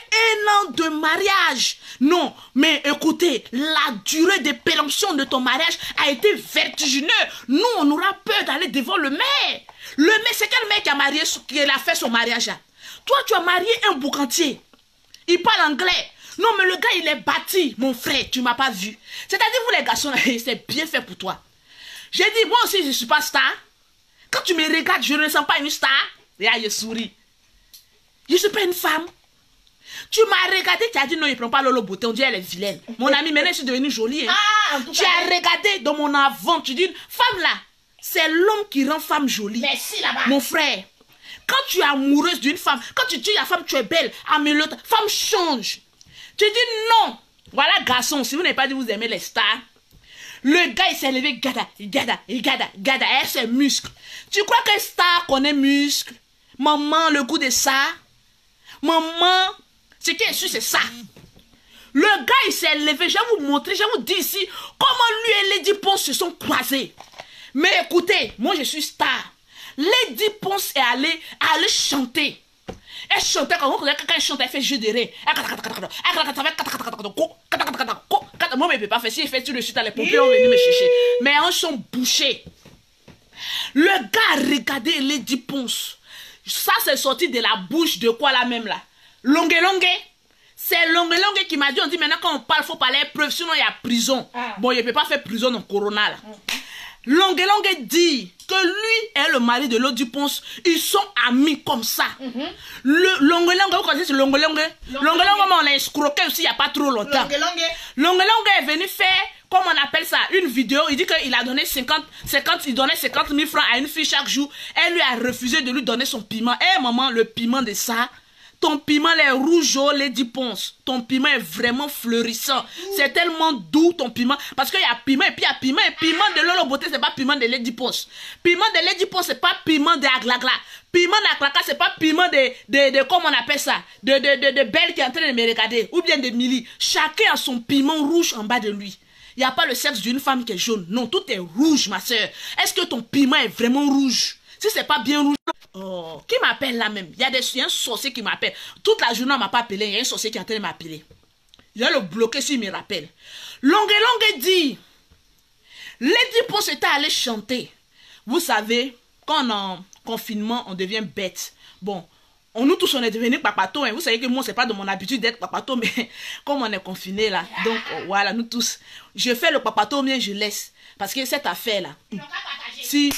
1 an de mariage, non, mais écoutez, la durée de péremption de ton mariage a été vertigineuse. Nous, on aura peur d'aller devant le maire. Le maire, c'est quel mec qui a fait son mariage là? Toi, tu as marié un boucantier. Il parle anglais. Non, mais le gars, il est bâti, mon frère, tu m'as pas vu. C'est-à-dire, vous les garçons, c'est bien fait pour toi. J'ai dit, moi aussi, je suis pas star. Quand tu me regardes, je ne sens pas une star. Et là, je souris. Je suis pas une femme. Tu m'as regardé, tu as dit non, il prend pas Lolo Beauté, on dit elle est vilaine. Mon ami, maintenant, je suis devenue jolie. Hein. Ah, en tout tu cas, as regardé dans mon avant, tu dis, femme là, c'est l'homme qui rend femme jolie. merci là-bas. Mon frère, quand tu es amoureuse d'une femme, quand tu dis à la femme, tu es belle, l'autre femme change. Tu dis non. Voilà, garçon, si vous n'avez pas dit vous aimez les stars, le gars, il s'est levé, gada, elle, c'est muscle. Tu crois que star connaît muscle? Maman, le goût de ça? Maman, ce qui est sûr, c'est ça. Le gars, il s'est levé, je vais vous montrer, je vais vous dire ici comment lui et Lady Ponce se sont croisés. Mais écoutez, moi je suis star. Lady Ponce est allée chanter. Elle chantait quand elle chante, elle fait jeu de ré. Moi, je ne peux pas faire. Si elle fait tout de suite, les pompiers vont venir me chercher. Mais un son bouché. Le gars a regardé Lady Ponce. Ça, c'est sorti de la bouche de quoi là même là? Longue. C'est Longue qui m'a dit, on dit maintenant quand on parle, il faut parler preuve, sinon il y a prison. Bon, il ne peut pas faire prison dans Corona là. Longue dit que lui et le mari de Lady Ponce, ils sont amis comme ça. Longue, vous connaissez Longue? Longue, on l'a escroqué aussi il n'y a pas trop longtemps. Longue est venu faire, comment on appelle ça, une vidéo. Il dit qu'il a donné 50 000 francs à une fille chaque jour. Elle lui a refusé de lui donner son piment. Eh maman, le piment de ça. Ton piment est rouge, Lady Ponce. Ton piment est vraiment fleurissant. C'est tellement doux, ton piment. Parce qu'il y a piment et puis il y a piment. Et piment de Lolo Beauté, c'est pas piment de Lady Ponce. Piment de Lady Ponce, c'est pas piment de Aglagla. Piment d'Aglagla, c'est pas piment de comment on appelle ça? De Belle qui est en train de me regarder. Ou bien de Milly. Chacun a son piment rouge en bas de lui. Il n'y a pas le sexe d'une femme qui est jaune. Non, tout est rouge, ma soeur. Est-ce que ton piment est vraiment rouge? Si c'est pas bien rouge, oh, qui m'appelle là même? Il y a un sorcier qui m'appelle. Toute la journée, on m'a pas appelé. Il y a un sorcier qui est en train de m'appeler. Je vais le bloquer s'il me rappelle. Longue dit, Lady Ponce était allée chanter. Vous savez, quand on est en confinement, on devient bête. Bon, nous tous, on est devenus papato. Hein. Vous savez que moi, c'est pas de mon habitude d'être papato, mais comme on est confiné là, donc voilà, nous tous. Je fais le papato, mais je laisse. Parce que cette affaire-là, si...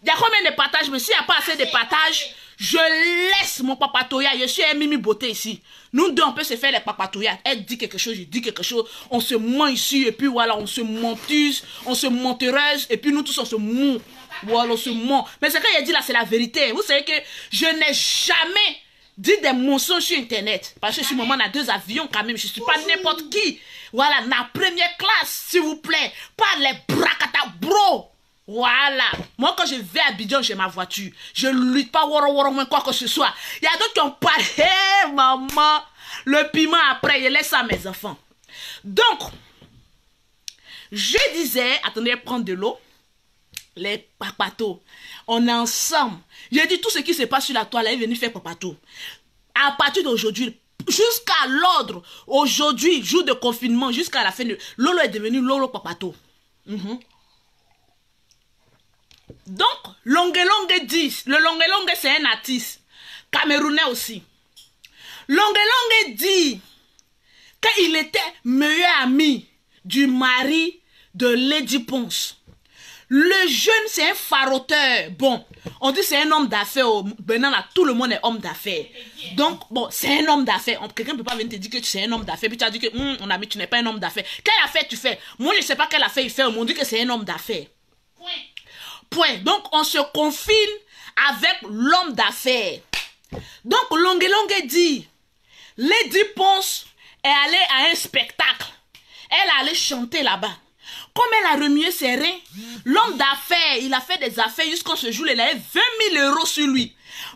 Il y a combien de partages, mais s'il n'y a pas assez de partages, je laisse mon papatoya. Je suis un Mimi Beauté ici. Nous deux, on peut se faire les papatoyas. Elle dit quelque chose, je dis quelque chose. On se ment ici, et puis voilà, on se mentuse, on se menteuse, et puis nous tous, on se ment. Voilà, on se ment. Mais ce qu'elle a dit là, c'est la vérité. Vous savez que je n'ai jamais dit des mensonges sur Internet. Parce que je suis maman, on a 2 avions quand même. Je ne suis pas n'importe qui. Voilà, la première classe, s'il vous plaît. Pas les bracata bro. Voilà. Moi, quand je vais à Abidjan, j'ai ma voiture. Je ne lutte pas, quoi que ce soit. Il y a d'autres qui ont parlé. Hey, maman, le piment après, je laisse ça à mes enfants. Donc, je disais, attendez, prendre de l'eau. Les papatos, on est ensemble. J'ai dit tout ce qui se passe sur la toile, elle est venue faire papato. À partir d'aujourd'hui, jusqu'à l'ordre, aujourd'hui, jour de confinement, jusqu'à la fin de... Lolo est devenu Lolo Papato. Donc, Longue Longue dit, le Longue Longue c'est un artiste, camerounais aussi. Longue Longue dit qu'il était meilleur ami du mari de Lady Ponce. Le jeune, c'est un faroteur. Bon, on dit c'est un homme d'affaires. Maintenant, là, tout le monde est homme d'affaires. Donc, bon, c'est un homme d'affaires. Quelqu'un ne peut pas venir te dire que tu es un homme d'affaires. Puis tu as dit que, mon ami, tu n'es pas un homme d'affaires. Quelle affaire tu fais? Moi, je ne sais pas quelle affaire il fait. On dit que c'est un homme d'affaires. Point. Donc, on se confine avec l'homme d'affaires. Donc, Longue Longue dit, Lady Ponce est allée à un spectacle. Elle est allée chanter là-bas. Comme elle a remué ses reins, l'homme d'affaires, il a fait des affaires jusqu'à ce jour, il a 20 000 € sur lui.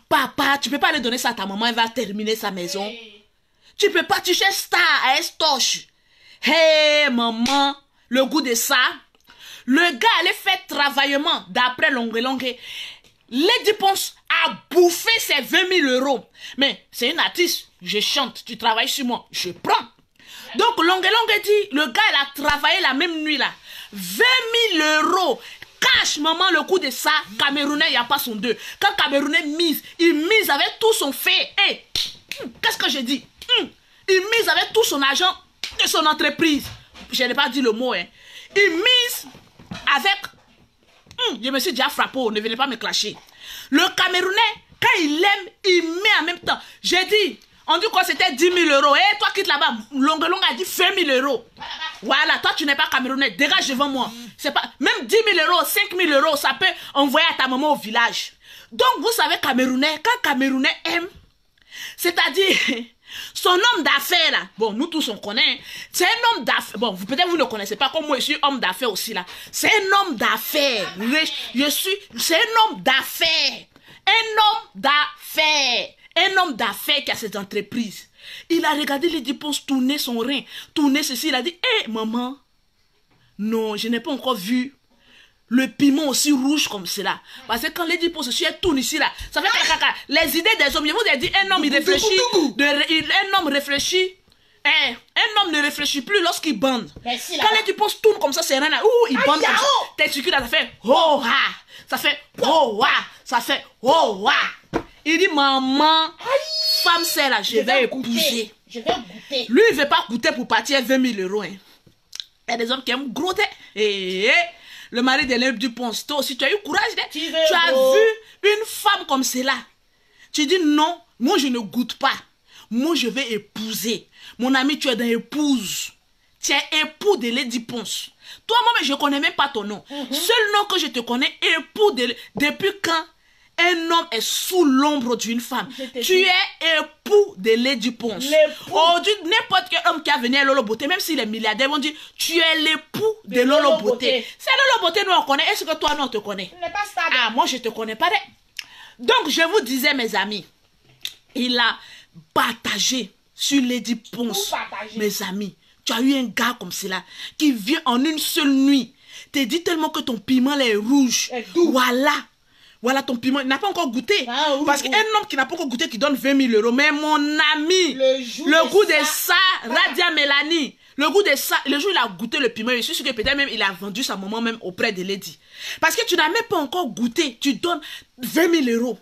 Papa, tu peux pas aller donner ça à ta maman, elle va terminer sa maison. Tu peux pas, tu cherches star à Estoche. Hey, maman, le goût de ça. Le gars allait faire travaillement d'après Longue Longue. Lady Ponce a bouffé ses 20 000 €. Mais c'est une artiste, je chante, tu travailles sur moi, je prends. Donc Longue Longue dit, le gars il a travaillé la même nuit là. 20 000 €. Cache maman le coup de ça. Camerounais, il n'y a pas son deux. Quand Camerounais mise, il mise avec tout son fait. Hey, qu'est-ce que j'ai dit? Il mise avec tout son argent de son entreprise. Je n'ai pas dit le mot. Hein. Il mise avec... je me suis déjà frappé, ne venez pas me clasher. Le Camerounais, quand il aime, il met en même temps. J'ai dit... On dit quoi, c'était 10 000 €. Et toi, quitte là-bas. Longue Longue a dit 20 000 €. Voilà, toi, tu n'es pas camerounais. Dégage devant moi. C'est pas, même 10 000 €, 5 000 €, ça peut envoyer à ta maman au village. Donc, vous savez, camerounais, quand camerounais aime, c'est-à-dire, son homme d'affaires, là, bon, nous tous, on connaît, c'est un homme d'affaires. Bon, peut-être vous ne connaissez pas, comme moi, je suis homme d'affaires aussi, là. C'est un homme d'affaires. C'est un homme d'affaires. Un homme d'affaires. Un homme d'affaires qui a cette entreprise. Il a regardé Lady Ponce tourner son rein, tourner ceci. Il a dit, hé, maman, non, je n'ai pas encore vu le piment aussi rouge comme cela. Parce que quand Lady Ponce elle tourne ici, là, ça fait caca. Les idées des hommes, je vous ai dit, un homme, il réfléchit. Un homme réfléchit. Un homme ne réfléchit plus lorsqu'il bande. Quand Lady Ponce tourne comme ça, c'est rien là. Ouh, il bande comme ça. T'exécutes, ça fait, oh, ah. Ça fait, oh, ah. Ça fait, oh, ah. Il dit, maman, femme c'est là, je vais épouser. Je vais goûter. Lui, il ne veut pas goûter pour partir 20 000 €. Hein. Il y a des hommes qui aiment grotter. Le mari de l'Europe du Ponce, toi aussi, tu as eu courage. Tu as vu une femme comme cela. Tu dis, non, moi, je ne goûte pas. Moi, je vais épouser. Mon ami, tu es dans épouse. Tu es époux de Lady Ponce. Toi, moi, je ne connais même pas ton nom. Seul nom que je te connais, époux de... Depuis quand un homme est sous l'ombre d'une femme? Tu es époux de Lady Ponce. Aujourd'hui, n'importe quel homme qui a venu à Lolo Beauté, même s'il est milliardaire, vont dire, tu es l'époux de Lolo Beauté. C'est Lolo Beauté, nous on connaît. Est-ce que toi, nous on te connaît? Ah, moi, je te connais pas. Donc, je vous disais, mes amis, il a partagé sur Lady Ponce. Mes amis, tu as eu un gars comme cela qui vient en une seule nuit. Te dit tellement que ton piment est rouge. Voilà. Voilà ton piment, il n'a pas encore goûté. Parce qu'un homme qui n'a pas encore goûté, qui donne 20 000 €. Mais mon ami, le goût de ça, Radia Mélanie, le goût de ça, le jour où il a goûté le piment, je suis sûr que peut-être même il a vendu sa maman même auprès de Lady. Parce que tu n'as même pas encore goûté, tu donnes 20 000 €.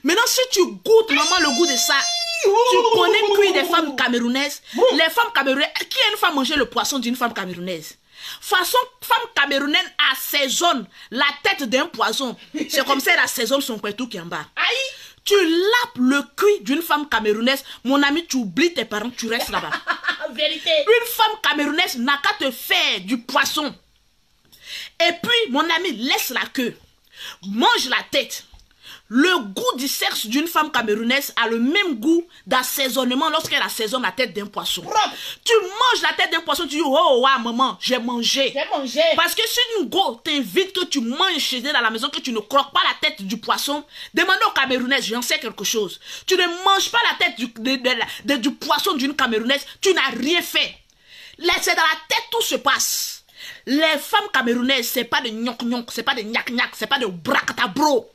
Maintenant, si tu goûtes, maman, le goût de ça, tu connais cuire des femmes camerounaises. Les femmes camerounaises, qui a une femme manger le poisson d'une femme camerounaise? Façon, femme camerounaise assaisonne la tête d'un poison. C'est comme ça elle assaisonne son pétou qui est en bas. Tu lapes le cuir d'une femme camerounaise, mon ami, tu oublies tes parents, tu restes là-bas. Vérité. Une femme camerounaise n'a qu'à te faire du poisson. Et puis, mon ami, laisse la queue. Mange la tête. Le goût du sexe d'une femme camerounaise a le même goût d'assaisonnement lorsqu'elle assaisonne la tête d'un poisson. Tu manges la tête d'un poisson, tu dis, oh, ouais, maman, j'ai mangé. Parce que si une go t'invite que tu manges chez elle à la maison, que tu ne croques pas la tête du poisson, demande aux Camerounaises, j'en sais quelque chose. Tu ne manges pas la tête du poisson d'une Camerounaise, tu n'as rien fait. C'est dans la tête tout se passe. Les femmes camerounaises, c'est pas de gnoc-gnoc, c'est pas de gnac-gnac, c'est pas de bractabro.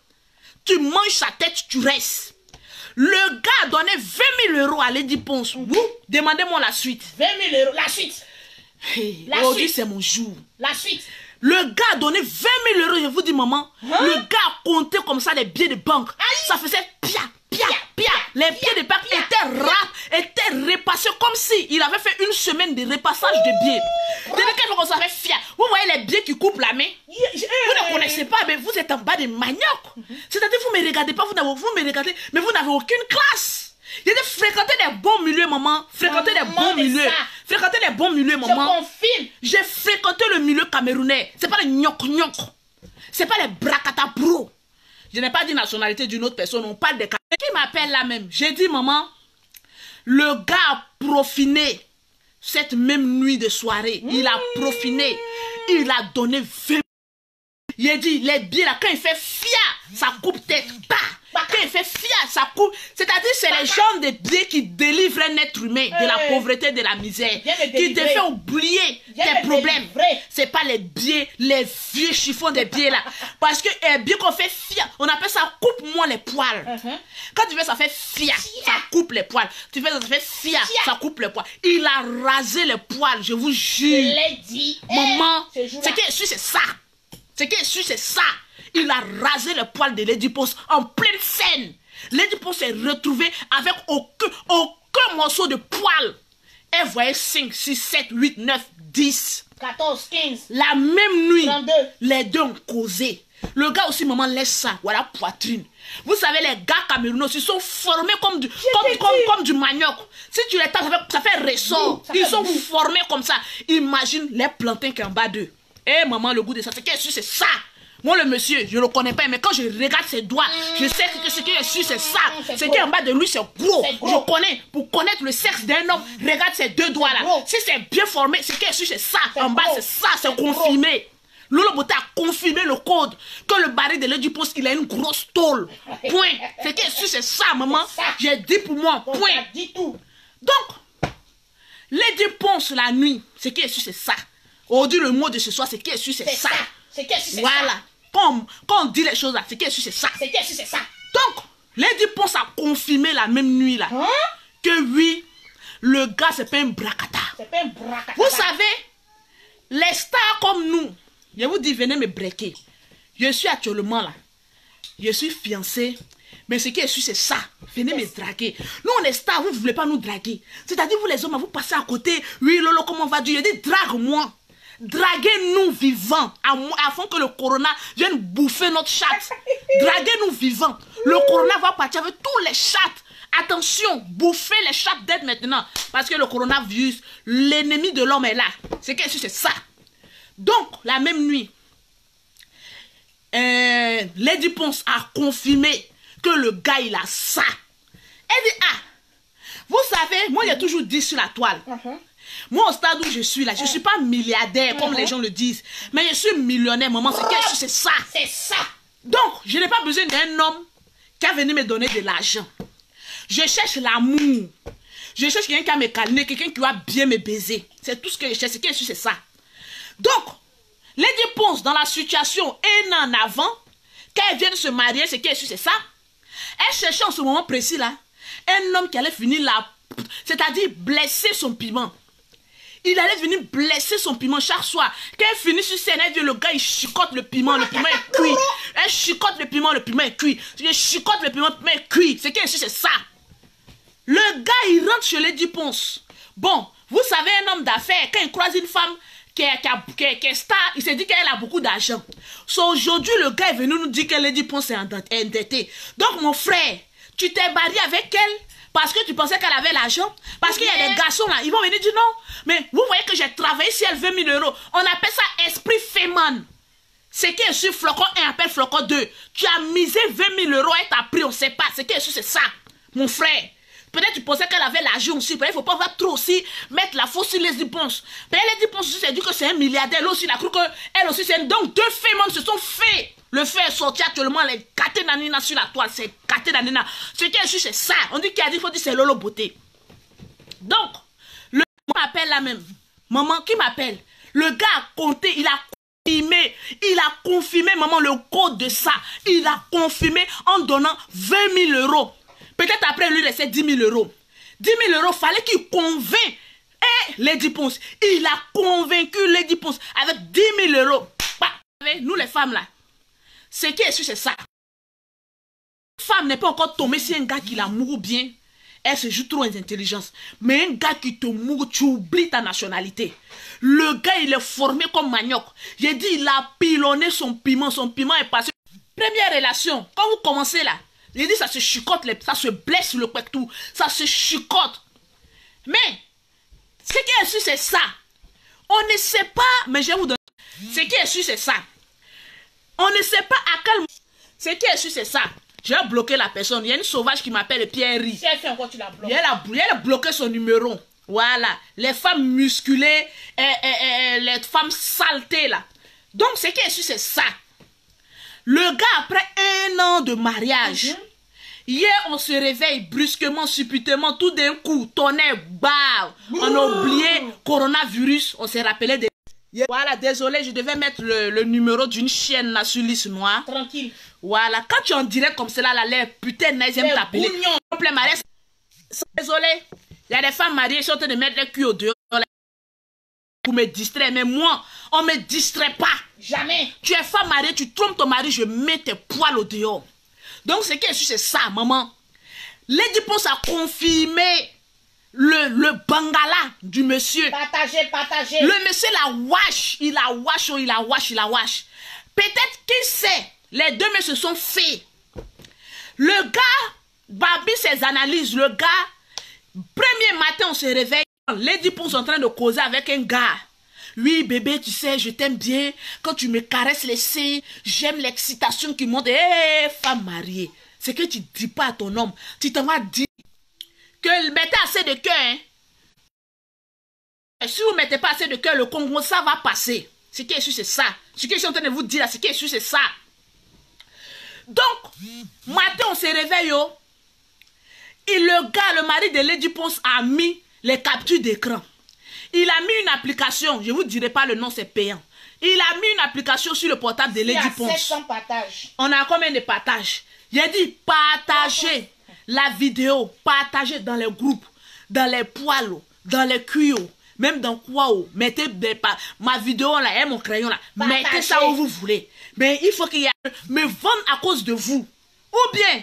Tu manges sa tête, tu restes. Le gars a donné 20 000 euros à Lady Ponce. Demandez-moi la suite. 20 000 euros, la suite. Hey, La aujourd'hui, suite. c'est mon jour. La suite. Le gars a donné 20 000 euros, je vous dis, maman. Le gars a compté comme ça les billets de banque. Ça faisait pia, pia, pia. Les billets de banque étaient repassés comme si il avait fait une semaine de repassage de billets. Dès que vous savez fier, vous voyez les billets qui coupent la main. Vous ne connaissez pas, mais vous êtes en bas des maniocs. C'est-à-dire, vous ne me regardez pas, vous me regardez, mais vous n'avez aucune classe. Il a fréquenté les bons milieux, maman. Fréquenter les bons milieux. Fréquenter les bons milieux, maman. Je confirme. J'ai fréquenté le milieu camerounais. C'est pas les gnok-gnok. C'est pas les brakata bro. Je n'ai pas dit nationalité d'une autre personne. On parle des Camerounais. Qui m'appelle là même? J'ai dit, maman, le gars a profiné cette même nuit de soirée. Il a profiné. Il a donné 20. Il a dit, les billets là, quand il fait fia, ça coupe tête. Bah. Quand il fait fia, ça coupe. C'est-à-dire, c'est les gens de billets qui délivrent un être humain de la pauvreté, de la misère. Qui te fait oublier tes problèmes. C'est pas les billets, les vieux chiffons des billets là. Parce que bien qu'on fait fia, on appelle ça coupe-moi les poils. Quand tu fais ça fait fia, ça coupe les poils. Tu fais ça fait fia, ça coupe les poils. Il a rasé les poils, je vous jure. Je l'ai dit. Maman, ce qui est sûr, c'est ça. Ce qui est sûr, c'est ça. Il a rasé le poil de Lady Ponce en pleine scène. Lady Ponce s'est retrouvée avec aucun morceau de poil. Elle voyait 5, 6, 7, 8, 9, 10. 14, 15. La même nuit, 32. les deux ont causé. Le gars aussi, maman, laisse ça. Voilà, poitrine. Vous savez, les gars camerounais aussi sont formés comme du manioc. Si tu les tapes, ça fait ressort. Ils sont formés comme ça. Imagine les plantains qui sont en bas d'eux. Eh, maman, le goût de ça, c'est ça. Moi, le monsieur, je ne le connais pas, mais quand je regarde ses doigts, je sais que ce qui est dessus, c'est ça. Ce qui est en bas de lui, c'est gros. Je connais. Pour connaître le sexe d'un homme, regarde ces deux doigts-là. Si c'est bien formé, ce qui est dessus, c'est ça. En bas, c'est ça, c'est confirmé. Lolo Boté a confirmé le code que le baril de Lady Ponce, il a une grosse tôle. Point. Ce qui est dessus, c'est ça, maman. J'ai dit pour moi, point. Donc, Lady Ponce, la nuit, ce qui est dessus, c'est ça. Aujourd'hui, le mot de ce soir, ce qui est dessus, c'est ça. Voilà. Quand on dit les choses là, c'est que c'est ça. C'est ça. Donc, Lady Ponce a confirmé la même nuit là que oui, le gars c'est pas un bracata. Vous savez, les stars comme nous, je vous dis, venez me breaker. Je suis actuellement là. Je suis fiancée. Mais ce qui est sûr, c'est ça. Venez me draguer. Nous, on est stars, vous ne voulez pas nous draguer. C'est-à-dire, vous les hommes, vous passez à côté. Oui, Lolo, comment va dire? Je dis, drague-moi. Draguez-nous vivants afin que le corona vienne bouffer notre chatte. Draguez-nous vivants. Le corona va partir avec tous les chattes. Attention, bouffez les chattes dès maintenant. Parce que le coronavirus, l'ennemi de l'homme est là. C'est ça. Donc, la même nuit, Lady Ponce a confirmé que le gars, il a ça. Elle dit, ah, vous savez, moi, j'ai toujours dit sur la toile. Moi, au stade où je suis là, je ne suis pas milliardaire, comme les gens le disent. Mais je suis millionnaire, maman. C'est ça. C'est ça. Donc, je n'ai pas besoin d'un homme qui a venu me donner de l'argent. Je cherche l'amour. Je cherche quelqu'un qui va me calmer, quelqu'un qui va bien me baiser. C'est tout ce que je cherche. C'est ça. Donc, Lady Ponce, dans la situation un an en avant, quand elle vient de se marier, c'est ça. Elle cherchait en ce moment précis là, un homme qui allait finir là, c'est-à-dire blesser son piment. Il allait venir blesser son piment chaque soir. Quand elle finit sur scène, elle vient, le gars, il chicote le piment est cuit. Elle chicote le piment est cuit. Il chicote le piment est cuit. C'est ça. Le gars, il rentre chez Lady Ponce. Bon, vous savez, un homme d'affaires, quand il croise une femme qui est star, il s'est dit qu'elle a beaucoup d'argent. Aujourd'hui, le gars est venu nous dire que Lady Ponce est endettée. Donc, mon frère, tu t'es marié avec elle parce que tu pensais qu'elle avait l'argent? Parce qu'il y a des garçons là, ils vont venir dire non. Mais vous voyez que j'ai travaillé si elle veut 20 000 euros. On appelle ça esprit féminin. C'est qui est sur flocon 1 appelle flocon 2. Tu as misé 20 000 euros et t'as pris, on ne sait pas. C'est qui est sur, c'est ça, mon frère. Peut-être tu pensais qu'elle avait l'argent aussi. Peut-être il ne faut pas trop aussi mettre la faute sur Lady Ponce. Mais Lady Ponce aussi s'est dit que c'est un milliardaire. Elle aussi, il a cru qu'elle aussi, c'est... Donc deux féminin se sont faits. Le fait est sorti actuellement, les gâtés d'Anina sur la toile. C'est gâté d'Anina. Ce qui est sûr, c'est ça. On dit qu'il a dit, il faut dire c'est Lolo Beauté. Donc, le gars m'appelle là même. Maman, qui m'appelle? Le gars a compté, il a confirmé, maman, le code de ça. Il a confirmé en donnant 20 000 euros. Peut-être après, lui laissait 10 000 euros. 10 000 euros, fallait qu'il convainc Lady Ponce. Il a convaincu Lady Ponce avec 10 000 euros. Bah, nous les femmes là, ce qui est sûr, c'est ça. Femme n'est pas encore tombée si un gars qui la mourre bien. Elle se joue trop d'intelligence. Mais un gars qui te mourre, tu oublies ta nationalité. Le gars, il est formé comme manioc. J'ai dit, il a pilonné son piment. Son piment est passé. Première relation, quand vous commencez là, j'ai dit, ça se chicote, ça se blesse le pectou. Ça se chicote. Mais, ce qui est sûr, c'est ça. On ne sait pas, mais je vais vous donner. Ce qui est sûr, c'est ça. On ne sait pas à quel moment. Ce qui est sûr, c'est ça. Je vais bloquer la personne. Il y a une sauvage qui m'appelle Pierre-Ri. Si elle fait encore, tu la bloques. Elle a bloqué son numéro. Voilà. Les femmes musculées, les femmes saltées là. Donc, ce qui est sûr, c'est ça. Le gars, après 1 an de mariage, hier, on se réveille brusquement, subitement, tout d'un coup, tonnerre, bah, on a oublié coronavirus, on s'est rappelé des... Voilà, désolé, je devais mettre le numéro d'une chienne là sur liste noire. Tranquille. Voilà, quand tu en dirais comme cela, là, les putain, ils aiment t'appeler. Désolé, il y a des femmes mariées qui sont en train de mettre les culs au dehors pour me distraire, mais moi, on me distrait pas. Jamais. Tu es femme mariée, tu trompes ton mari, je mets tes poils au dehors. Donc, ce qui est sûr, c'est ça, maman. Lady Ponce a confirmé le bangala du monsieur. Partagez. Le monsieur la wash, il la wash. Peut-être qui sait, les deux mais se sont faits. Le gars, Babi ses analyses, le gars, premier matin on se réveille, Lady Ponce en train de causer avec un gars. Oui bébé, tu sais, je t'aime bien, quand tu me caresses les seins, j'aime l'excitation qui monte. Femme mariée, c'est que tu dis pas à ton homme, tu t'en vas dire que mettez assez de cœur. Hein. Si vous ne mettez pas assez de cœur, le Congo, ça va passer. Ce qui est sûr, c'est ça. Ce que je suis en train de vous dire, ce qui est sûr, c'est ça. Donc, matin, on se réveille. Et le gars, le mari de Lady Ponce, a mis les captures d'écran. Il a mis une application. Je ne vous dirai pas le nom, c'est payant. Il a mis une application sur le portable de Lady Ponce. 700 partages. On a combien de partages? J'ai dit partagez la vidéo. Partagez dans les groupes, dans les poils, dans les cuyos. Même dans quoi, mettez ma vidéo là, mon crayon là, partagez. Mettez ça où vous voulez. Mais il faut qu'il y ait me vendre à cause de vous. Ou bien,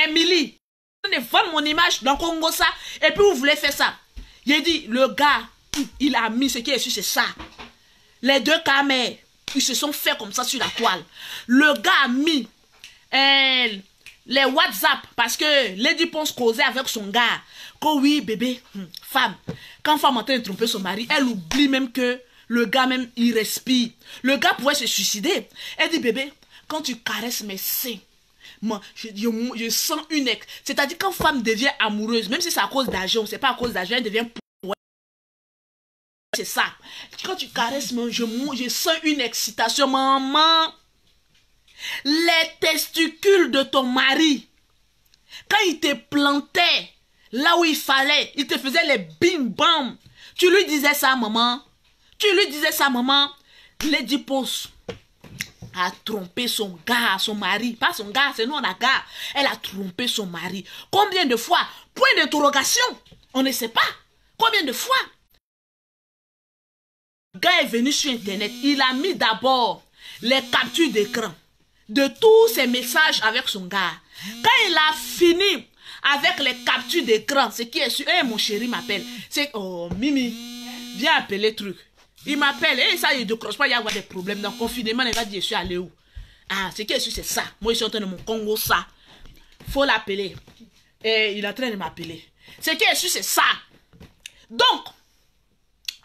Emily, vendre mon image dans Congo ça, et puis vous voulez faire ça. J'ai dit, le gars, il a mis ce qui est sûr, c'est ça. Les deux caméras, ils se sont fait comme ça sur la toile. Le gars a mis les WhatsApp, parce que Lady Ponce causait avec son gars. Que oui, bébé, femme, quand femme est en train de tromper son mari, elle oublie même que le gars même, il respire. Le gars pourrait se suicider. Elle dit, bébé, quand tu caresses mes seins, moi, je sens une ex. C'est-à-dire quand femme devient amoureuse, même si c'est à cause d'argent, c'est pas à cause d'argent, elle devient... C'est ça. Quand tu caresses, je sens une excitation, maman. Les testicules de ton mari, quand il te plantait là où il fallait, il te faisait les bim-bam. Tu lui disais ça, maman. Lady Ponce a trompé son gars, son mari. Pas son gars, c'est nous on a gars. Elle a trompé son mari. Combien de fois? Point d'interrogation. On ne sait pas. Combien de fois? Le gars est venu sur Internet. Il a mis d'abord les captures d'écran de tous ses messages avec son gars. Quand il a fini avec les captures d'écran, ce qui est sûr, mon chéri m'appelle. C'est, oh, Mimi, viens appeler truc. Il m'appelle, ça, il ne décroche pas, il y a des problèmes. Dans le confinement, il va dire, je suis allé où? Ah, ce qui est sûr, c'est ça. Moi, je suis en train de mon Congo, ça. Faut l'appeler. Et il est en train de m'appeler. Ce qui est sûr, c'est ça. Donc,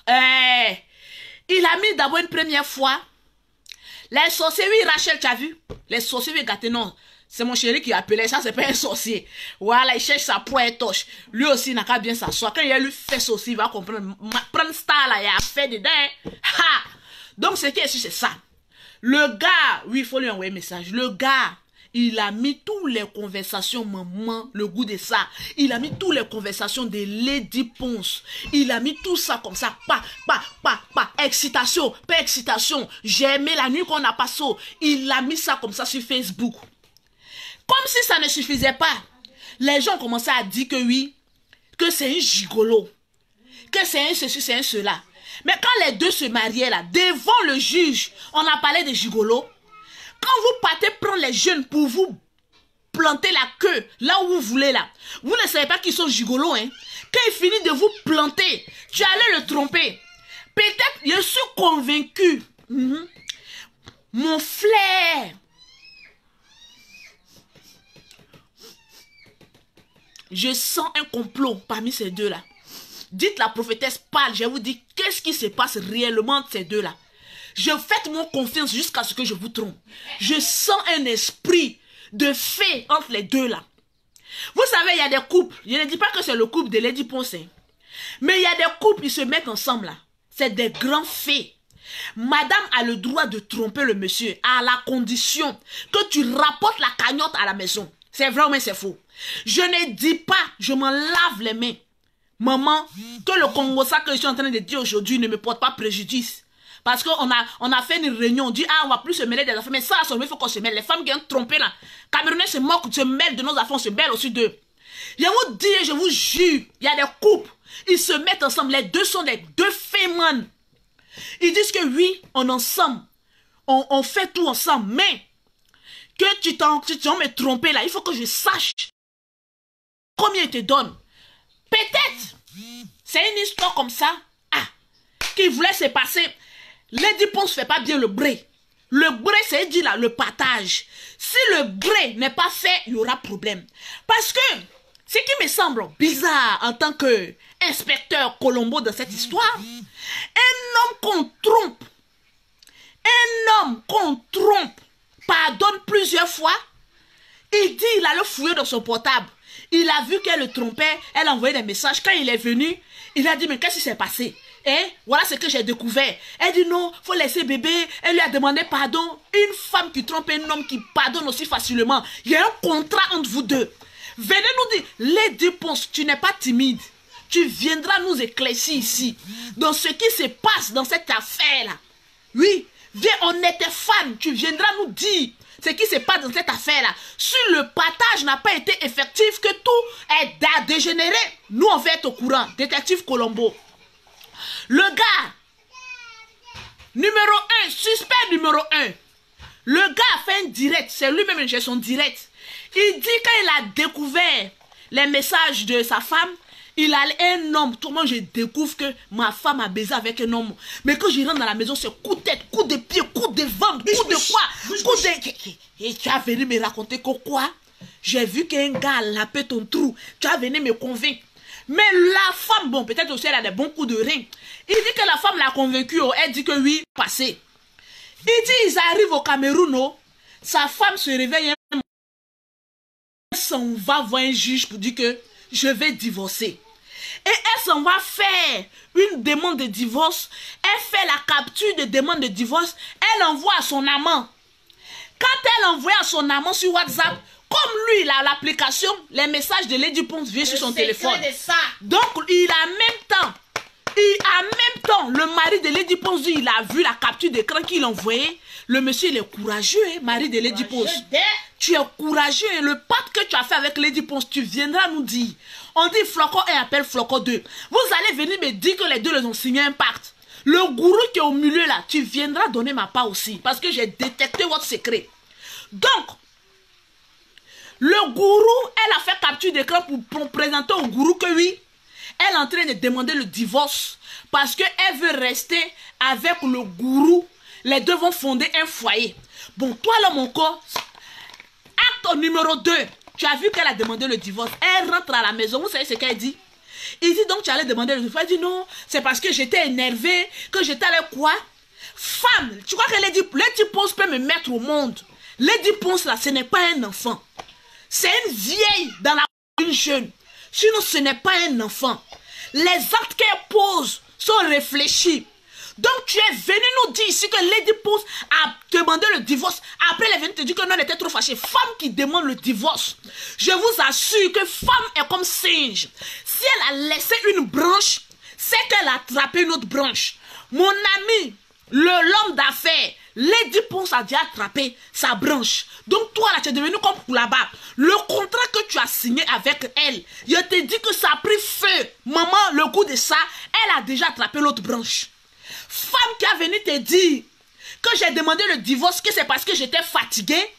il a mis d'abord une première fois les sorciers, oui, Rachel, tu as vu? Les sorciers, oui, gâtés, non. C'est mon chéri qui appelait ça, c'est pas un sorcier. Voilà, il cherche sa poêtoche. Lui aussi, il n'a qu'à bien s'asseoir. Quand il a lui fait ça aussi, il va comprendre. Prendre star là, il a fait dedans. Ha! Donc, ce qui est sûr, c'est ça. Le gars, oui, il faut lui envoyer un message. Le gars, il a mis toutes les conversations, maman, le goût de ça. Il a mis toutes les conversations de Lady Ponce. Il a mis tout ça comme ça. Excitation, pas excitation. J'ai aimé la nuit qu'on a passé. Il a mis ça comme ça sur Facebook. Comme si ça ne suffisait pas. les gens commençaient à dire que oui, que c'est un gigolo, que c'est un ceci, c'est un cela. Mais quand les deux se mariaient là, devant le juge, on a parlé de gigolo. Quand vous partez prendre les jeunes pour vous planter la queue là où vous voulez là, vous ne savez pas qu'ils sont gigolos, hein. Quand il finit de vous planter, tu allais le tromper. Peut-être, je suis convaincu, mon frère, je sens un complot parmi ces deux-là. Dites la prophétesse parle, je vous dis qu'est-ce qui se passe réellement entre ces deux-là. Faites-moi confiance jusqu'à ce que je vous trompe. Je sens un esprit de fée entre les deux-là. Vous savez, il y a des couples, je ne dis pas que c'est le couple de Lady Ponce, mais il y a des couples, ils se mettent ensemble là. C'est des grands fées. Madame a le droit de tromper le monsieur à la condition que tu rapportes la cagnotte à la maison. C'est vrai ou mais c'est faux? Je ne dis pas, je m'en lave les mains. Maman, que le Congo, ça que je suis en train de dire aujourd'hui ne me porte pas préjudice. Parce qu'on a fait une réunion, on dit, ah, on va plus se mêler des affaires. Mais ça, il faut qu'on se mêle. Les femmes qui ont trompé là, Camerounais se moquent, se mêlent de nos affaires, on se mêle aussi d'eux. Je vous dis, je vous jure, il y a des couples, ils se mettent ensemble. Les deux sont des deux féminin. Ils disent que oui, on est ensemble. On fait tout ensemble. Mais, que tu t'en me tromper là, il faut que je sache combien ils te donnent. Peut-être, c'est une histoire comme ça, qui voulait se passer. Lady Ponce ne fait pas bien le bré. Le bré, c'est dit là, le partage. Si le bré n'est pas fait, il y aura problème. Parce que, ce qui me semble bizarre en tant qu'inspecteur Colombo dans cette histoire, un homme qu'on trompe, pardonne plusieurs fois, il dit il a le fouillé dans son portable. Il a vu qu'elle le trompait, elle a envoyé des messages. Quand il est venu, il a dit mais qu'est-ce qui s'est passé? Voilà ce que j'ai découvert. Elle dit non, faut laisser bébé. Elle lui a demandé pardon. Une femme qui trompe un homme qui pardonne aussi facilement. Il y a un contrat entre vous deux. Venez nous dire, Lady Ponce, tu n'es pas timide. Tu viendras nous éclaircir ici. Dans ce qui se passe dans cette affaire-là. Oui, viens, on était fans. Tu viendras nous dire ce qui se passe dans cette affaire-là. Si le partage n'a pas été effectif, que tout est dégénéré, nous on va être au courant. Détective Colombo. Le gars, numéro 1, suspect numéro 1. Le gars a fait un direct, c'est lui-même qui a son direct. Il dit quand il a découvert les messages de sa femme, il a un homme. Tout le monde, je découvre que ma femme a baisé avec un homme. Mais quand je rentre dans la maison, c'est coup de tête, coup de pied, coup de ventre, coup de quoi, coup de... Et tu as venu me raconter que quoi? J'ai vu qu'un gars a lapé ton trou. Tu as venu me convaincre. Mais la femme, bon, peut-être aussi elle a des bons coups de rein. Il dit que la femme l'a convaincu, elle dit que oui, passé. Il dit, ils arrivent au Cameroun, oh, sa femme se réveille, elle s'en va voir un juge pour dire que je vais divorcer. Et elle s'en va faire une demande de divorce, elle fait la capture de demande de divorce, elle envoie à son amant. Quand elle envoie à son amant sur WhatsApp, comme lui, il a l'application, les messages de Lady Ponce viennent sur son téléphone. Donc, il a même temps, le mari de Lady Ponce, il a vu la capture d'écran qu'il envoyait. Le monsieur, il est courageux, hein, mari de Lady Ponce. Tu es courageux, et le pacte que tu as fait avec Lady Ponce, tu viendras nous dire. On dit Flocon 1 appelle Flocon 2. Vous allez venir me dire que les deux les ont signé un pacte. Le gourou qui est au milieu là, tu viendras donner ma part aussi. Parce que j'ai détecté votre secret. Donc, le gourou, elle a fait capture d'écran pour présenter au gourou que oui, elle est en train de demander le divorce parce qu'elle veut rester avec le gourou. Les deux vont fonder un foyer. Bon, toi là, mon corps, acte numéro 2, tu as vu qu'elle a demandé le divorce. Elle rentre à la maison, vous savez ce qu'elle dit? Il dit donc tu allais demander le divorce. Elle dit non, c'est parce que j'étais énervée, que j'étais allée quoi? Femme, tu crois que Lady Ponce peut me mettre au monde? Lady Ponce là, ce n'est pas un enfant. C'est une vieille dans la une jeune. Sinon, ce n'est pas un enfant. Les actes qu'elle pose sont réfléchis. Donc, tu es venu nous dire ici que Lady Ponce a demandé le divorce. Après, elle est venue te dire que non, elle était trop fâchée. Femme qui demande le divorce. Je vous assure que femme est comme singe. Si elle a laissé une branche, c'est qu'elle a attrapé une autre branche. Mon ami, l'homme d'affaires, Lady Ponce a déjà attrapé sa branche. Donc toi là, tu es devenu comme pour là-bas. Le contrat que tu as signé avec elle, je te dis que ça a pris feu. Maman, le coup de ça, elle a déjà attrapé l'autre branche. Femme qui a venu te dire que j'ai demandé le divorce, que c'est parce que j'étais fatiguée.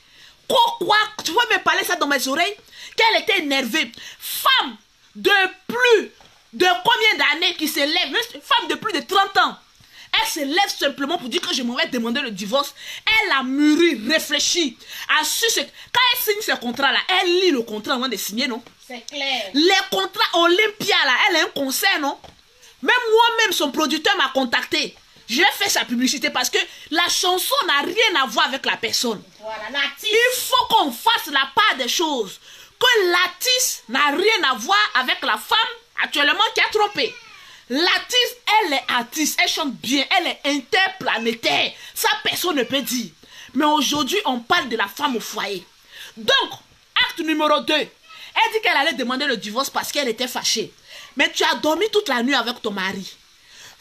Quoi? Tu peux me parler ça dans mes oreilles? Qu'elle était énervée. Femme de plus de combien d'années qui se lève? Une femme de plus de 30 ans. Elle se lève simplement pour dire que je m'avais demandé le divorce. Elle a mûri, réfléchi, a su ce... Quand elle signe ce contrat-là, elle lit le contrat avant de signer, non? C'est clair. Les contrats Olympia, là, elle a un concert, non? Même moi-même, son producteur m'a contacté. J'ai fait sa publicité parce que la chanson n'a rien à voir avec la personne. Voilà, l'artiste. Il faut qu'on fasse la part des choses. Que l'artiste n'a rien à voir avec la femme actuellement qui a trompé. L'artiste, elle est artiste, elle chante bien, elle est interplanétaire. Ça, personne ne peut dire. Mais aujourd'hui, on parle de la femme au foyer. Donc, acte numéro 2. Elle dit qu'elle allait demander le divorce parce qu'elle était fâchée. Mais tu as dormi toute la nuit avec ton mari.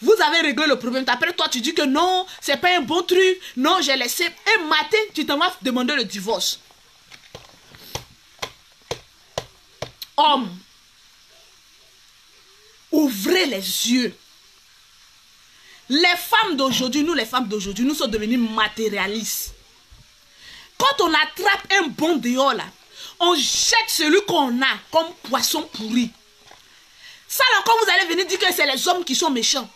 Vous avez réglé le problème. Après, toi, tu dis que non, c'est pas un bon truc. Non, j'ai laissé. Et matin, tu t'en vas demander le divorce. Homme, ouvrez les yeux. Les femmes d'aujourd'hui, nous sommes devenus matérialistes. Quand on attrape un bon dehors là, on jette celui qu'on a comme poisson pourri. Ça là, quand vous allez venir dire que c'est les hommes qui sont méchants.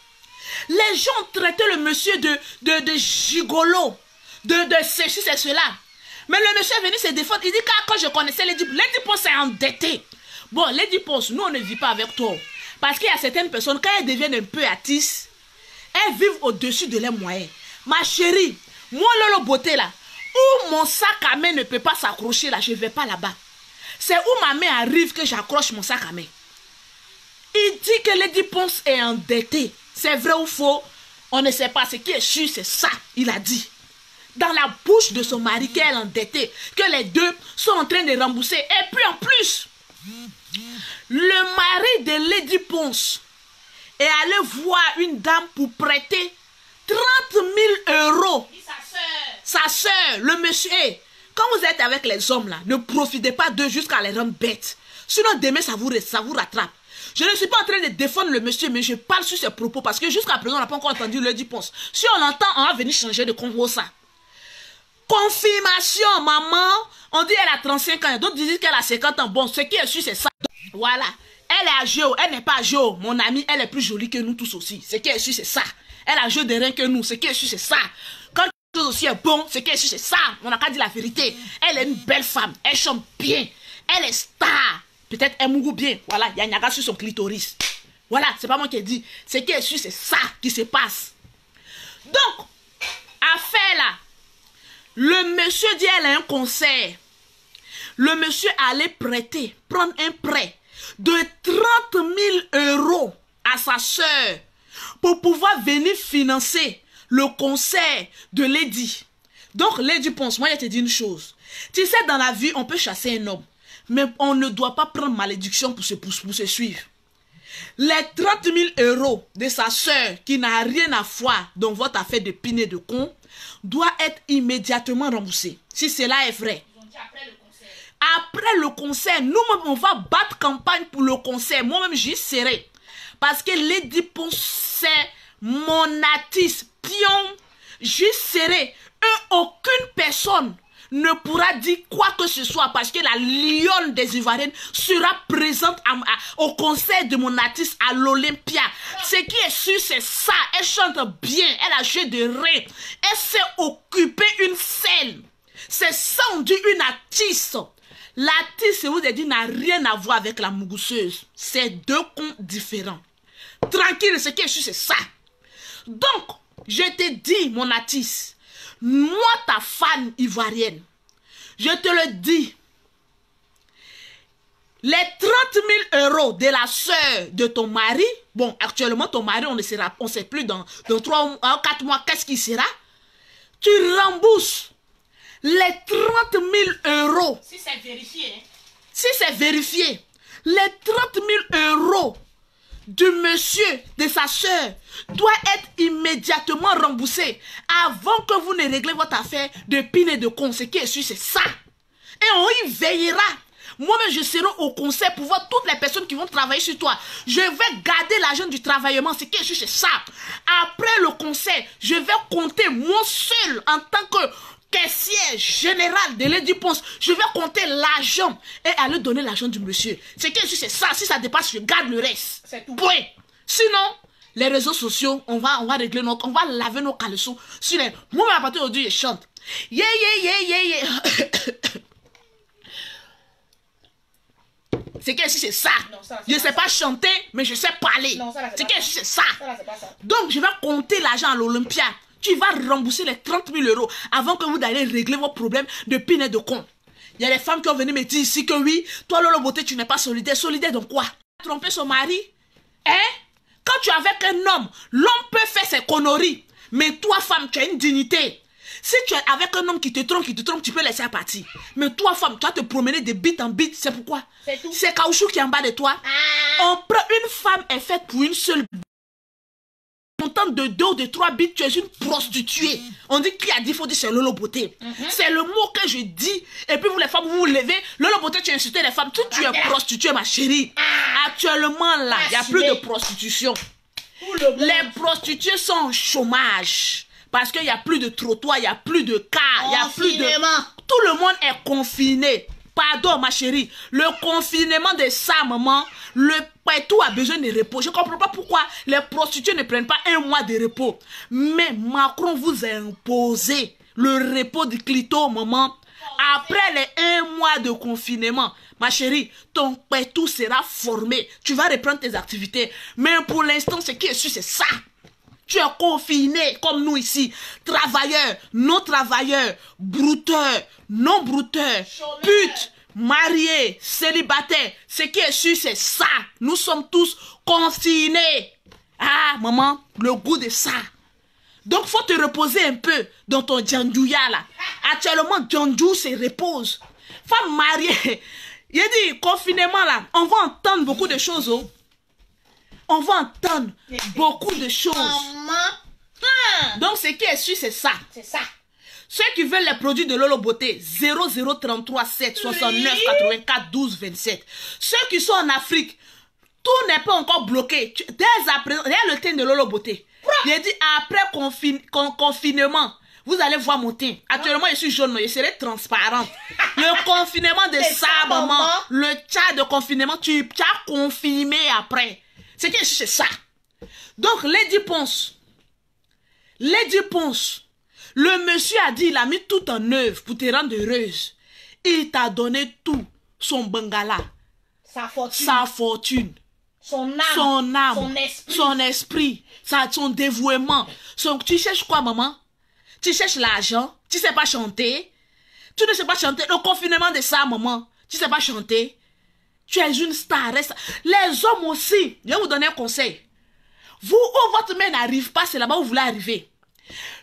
Les gens ont traité le monsieur de gigolo, de ceci, c'est cela. Mais le monsieur est venu se défendre. Il dit que quand je connaissais Lady Ponce est endetté. Bon, Lady Ponce, nous on ne vit pas avec toi. Parce qu'il y a certaines personnes, quand elles deviennent un peu artistes, elles vivent au-dessus de leurs moyens. Ma chérie, moi, Lolo Beauté là, où mon sac à main ne peut pas s'accrocher là, je ne vais pas là-bas. C'est où ma main arrive que j'accroche mon sac à main. Il dit que Lady Ponce est endettée. C'est vrai ou faux? On ne sait pas. Ce qui est sûr, c'est ça. Il a dit. Dans la bouche de son mari qu'elle est endettée. Que les deux sont en train de rembourser. Et puis en plus, le mari de Lady Ponce est allé voir une dame pour prêter 30 000 euros. Sa soeur, le monsieur. Quand vous êtes avec les hommes là, ne profitez pas d'eux jusqu'à les rendre bêtes. Sinon demain ça vous rattrape. Je ne suis pas en train de défendre le monsieur, mais je parle sur ses propos parce que jusqu'à présent, on n'a pas encore entendu Lady Ponce. Si on l'entend, on va venir changer de convo ça. Confirmation, maman. On dit qu'elle a 35 ans, d'autres disent qu'elle a 50 ans. Bon, ce qui est sûr, c'est ça. Voilà. Elle est âgée, elle n'est pas âgée. Mon amie, elle est plus jolie que nous tous aussi. Ce qui est sûr, c'est ça. Elle a joué de rien que nous. Ce qui est sûr, c'est ça. Quand quelque chose aussi est bon, ce qui est sûr, c'est ça. On n'a qu'à dire la vérité. Elle est une belle femme. Elle chante bien. Elle est star. Peut-être elle mourut bien. Voilà, il y a un yaga sur son clitoris. Voilà, c'est pas moi qui ai dit. Ce qui est sûr, c'est ça qui se passe. Donc, affaire là, le monsieur dit elle a un concert. Le monsieur allait prêter, prendre un prêt de 30 000 euros à sa soeur pour pouvoir venir financer le concert de Lady. Donc, Lady Ponce, moi je te dis une chose. Tu sais, dans la vie, on peut chasser un homme. Mais on ne doit pas prendre malédiction pour se suivre. Les 30 000 euros de sa soeur qui n'a rien à voir dans votre affaire de pinet de con doit être immédiatement remboursé. Si cela est vrai. Après le concert, nous-mêmes on va battre campagne pour le concert. Moi-même j'y serai. Parce que Lady Ponce, c'est mon artiste. Pion, j'y serai. Et aucune personne ne pourra dire quoi que ce soit parce que la lionne des Ivoiriennes sera présente au concert de mon artiste à l'Olympia. Ce qui est sûr, c'est ça. Elle chante bien, elle a joué de ré. Elle s'est occupée une scène. C'est ça, on dit une artiste. L'artiste, je vous ai dit, n'a rien à voir avec la mousseuse. C'est deux cons différents. Tranquille, ce qui est sûr, c'est ça. Donc, je te dis, mon artiste, moi, ta fan ivoirienne, je te le dis, les 30 000 euros de la soeur de ton mari, bon, actuellement, ton mari, on ne sait plus dans 3 ou 4 mois, qu'est-ce qu'il sera? Tu rembourses les 30 000 euros. Si c'est vérifié. Si c'est vérifié, les 30 000 euros du monsieur, de sa soeur, doit être immédiatement remboursé avant que vous ne réglez votre affaire de pine et de con. Ce qui est sûr, c'est ça. Et on y veillera. Moi-même, je serai au conseil pour voir toutes les personnes qui vont travailler sur toi. Je vais garder l'argent du travaillement. Ce qui est sûr, c'est ça. Après le conseil, je vais compter moi seul en tant que caissier général de Lady Ponce. Je vais compter l'argent et aller donner l'argent du monsieur. Ce qui est sûr, c'est ça. Si ça dépasse, je garde le reste. C'est tout. Oui. Sinon, les réseaux sociaux, on va régler on va laver nos caleçons sur les... Moi, à partir d'aujourd'hui, je chante. Yeah, yeah, yeah, yeah, yeah. C'est que si c'est ça. Non, ça, je ne sais pas chanter, mais je sais parler. Non, ça, c'est que si c'est ça. Ça, c'est pas ça. Donc, je vais compter l'argent à l'Olympia. Tu vas rembourser les 30 000 € avant que vous allez régler vos problèmes de pine et de con. Il y a des femmes qui ont venu me dire ici que oui, toi, Lolo Beauté, tu n'es pas solidaire. Solidaire donc quoi? Tromper son mari? Hein? Quand tu es avec un homme, l'homme peut faire ses conneries. Mais toi, femme, tu as une dignité. Si tu es avec un homme qui te trompe, tu peux laisser partir. Mais toi, femme, tu vas te promener de bite en bite. C'est pourquoi? C'est tout. C'est caoutchouc qui est en bas de toi. On prend une femme est faite pour une seule bite. Contente de 2 ou de 3 bites, tu es une prostituée. On dit qui a dit, il faut dire c'est Lolo Beauté. C'est le mot que je dis. Et puis vous les femmes, vous vous levez. Lolo Beauté, tu as insulté les femmes. Tu es prostituée, ma chérie. Actuellement là, il n'y a plus de prostitution. Les prostituées sont au chômage. Parce qu'il n'y a plus de trottoir, il n'y a plus de car, il n'y a plus de... Tout le monde est confiné. Pardon, ma chérie. Le confinement de sa maman, le tout a besoin de repos. Je ne comprends pas pourquoi les prostituées ne prennent pas 1 mois de repos. Mais Macron vous a imposé le repos du clito, maman. Après les 1 mois de confinement, ma chérie, ton pétou sera formé. Tu vas reprendre tes activités. Mais pour l'instant, ce qui est sûr, c'est ça. Tu es confiné comme nous ici. Travailleurs, non-travailleurs, brouteurs, non-brouteurs, putes, mariés, célibataires. Ce qui est sûr, c'est ça. Nous sommes tous confinés. Ah, maman, le goût de ça. Donc, faut te reposer un peu dans ton djandjouya là. Actuellement, djandjou se repose. Femme mariée. Il dit, confinement là, on va entendre beaucoup de choses. Oh. On va entendre beaucoup de choses. Donc, ce qui est sûr, c'est ça. C'est ça. Ceux qui veulent les produits de Lolo Beauté, 0033 7 69 84 12 27. Ceux qui sont en Afrique, tout n'est pas encore bloqué. Dès après, regarde le teint de Lolo Beauté. Il a dit, après confinement, vous allez voir mon teint. Actuellement, je suis jaune, je serai transparente. Le confinement de ça, maman. Le chat de confinement, tu as confirmé après. C'est ça. Donc, Lady Ponce, le monsieur a dit, il a mis tout en œuvre pour te rendre heureuse. Il t'a donné tout, son bangala, sa fortune, son âme, son esprit, son dévouement. Tu cherches quoi, maman? Tu cherches l'argent? Tu sais pas chanter? Tu ne sais pas chanter? Le confinement de ça, maman, tu sais pas chanter? Tu es une star. Les hommes aussi, je vais vous donner un conseil. Vous, où votre main n'arrive pas, c'est là-bas où vous voulez arriver.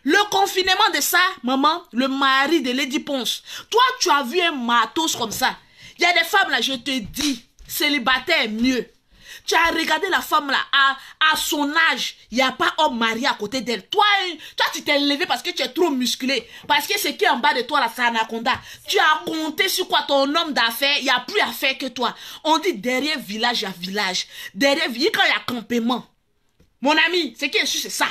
Le confinement de ça, maman, le mari de Lady Ponce. Toi, tu as vu un matos comme ça. Il y a des femmes là, je te dis, célibataire est mieux. Tu as regardé la femme là, à son âge, il n'y a pas homme marié à côté d'elle. Toi, tu t'es levé parce que tu es trop musclé. Parce que ce qui est en bas de toi là, c'est anaconda. Tu as compté sur quoi? Ton homme d'affaires, il n'y a plus à faire que toi. On dit derrière village, il y a village. Derrière village, quand il y a campement. Mon ami, ce qui est sûr, c'est ça.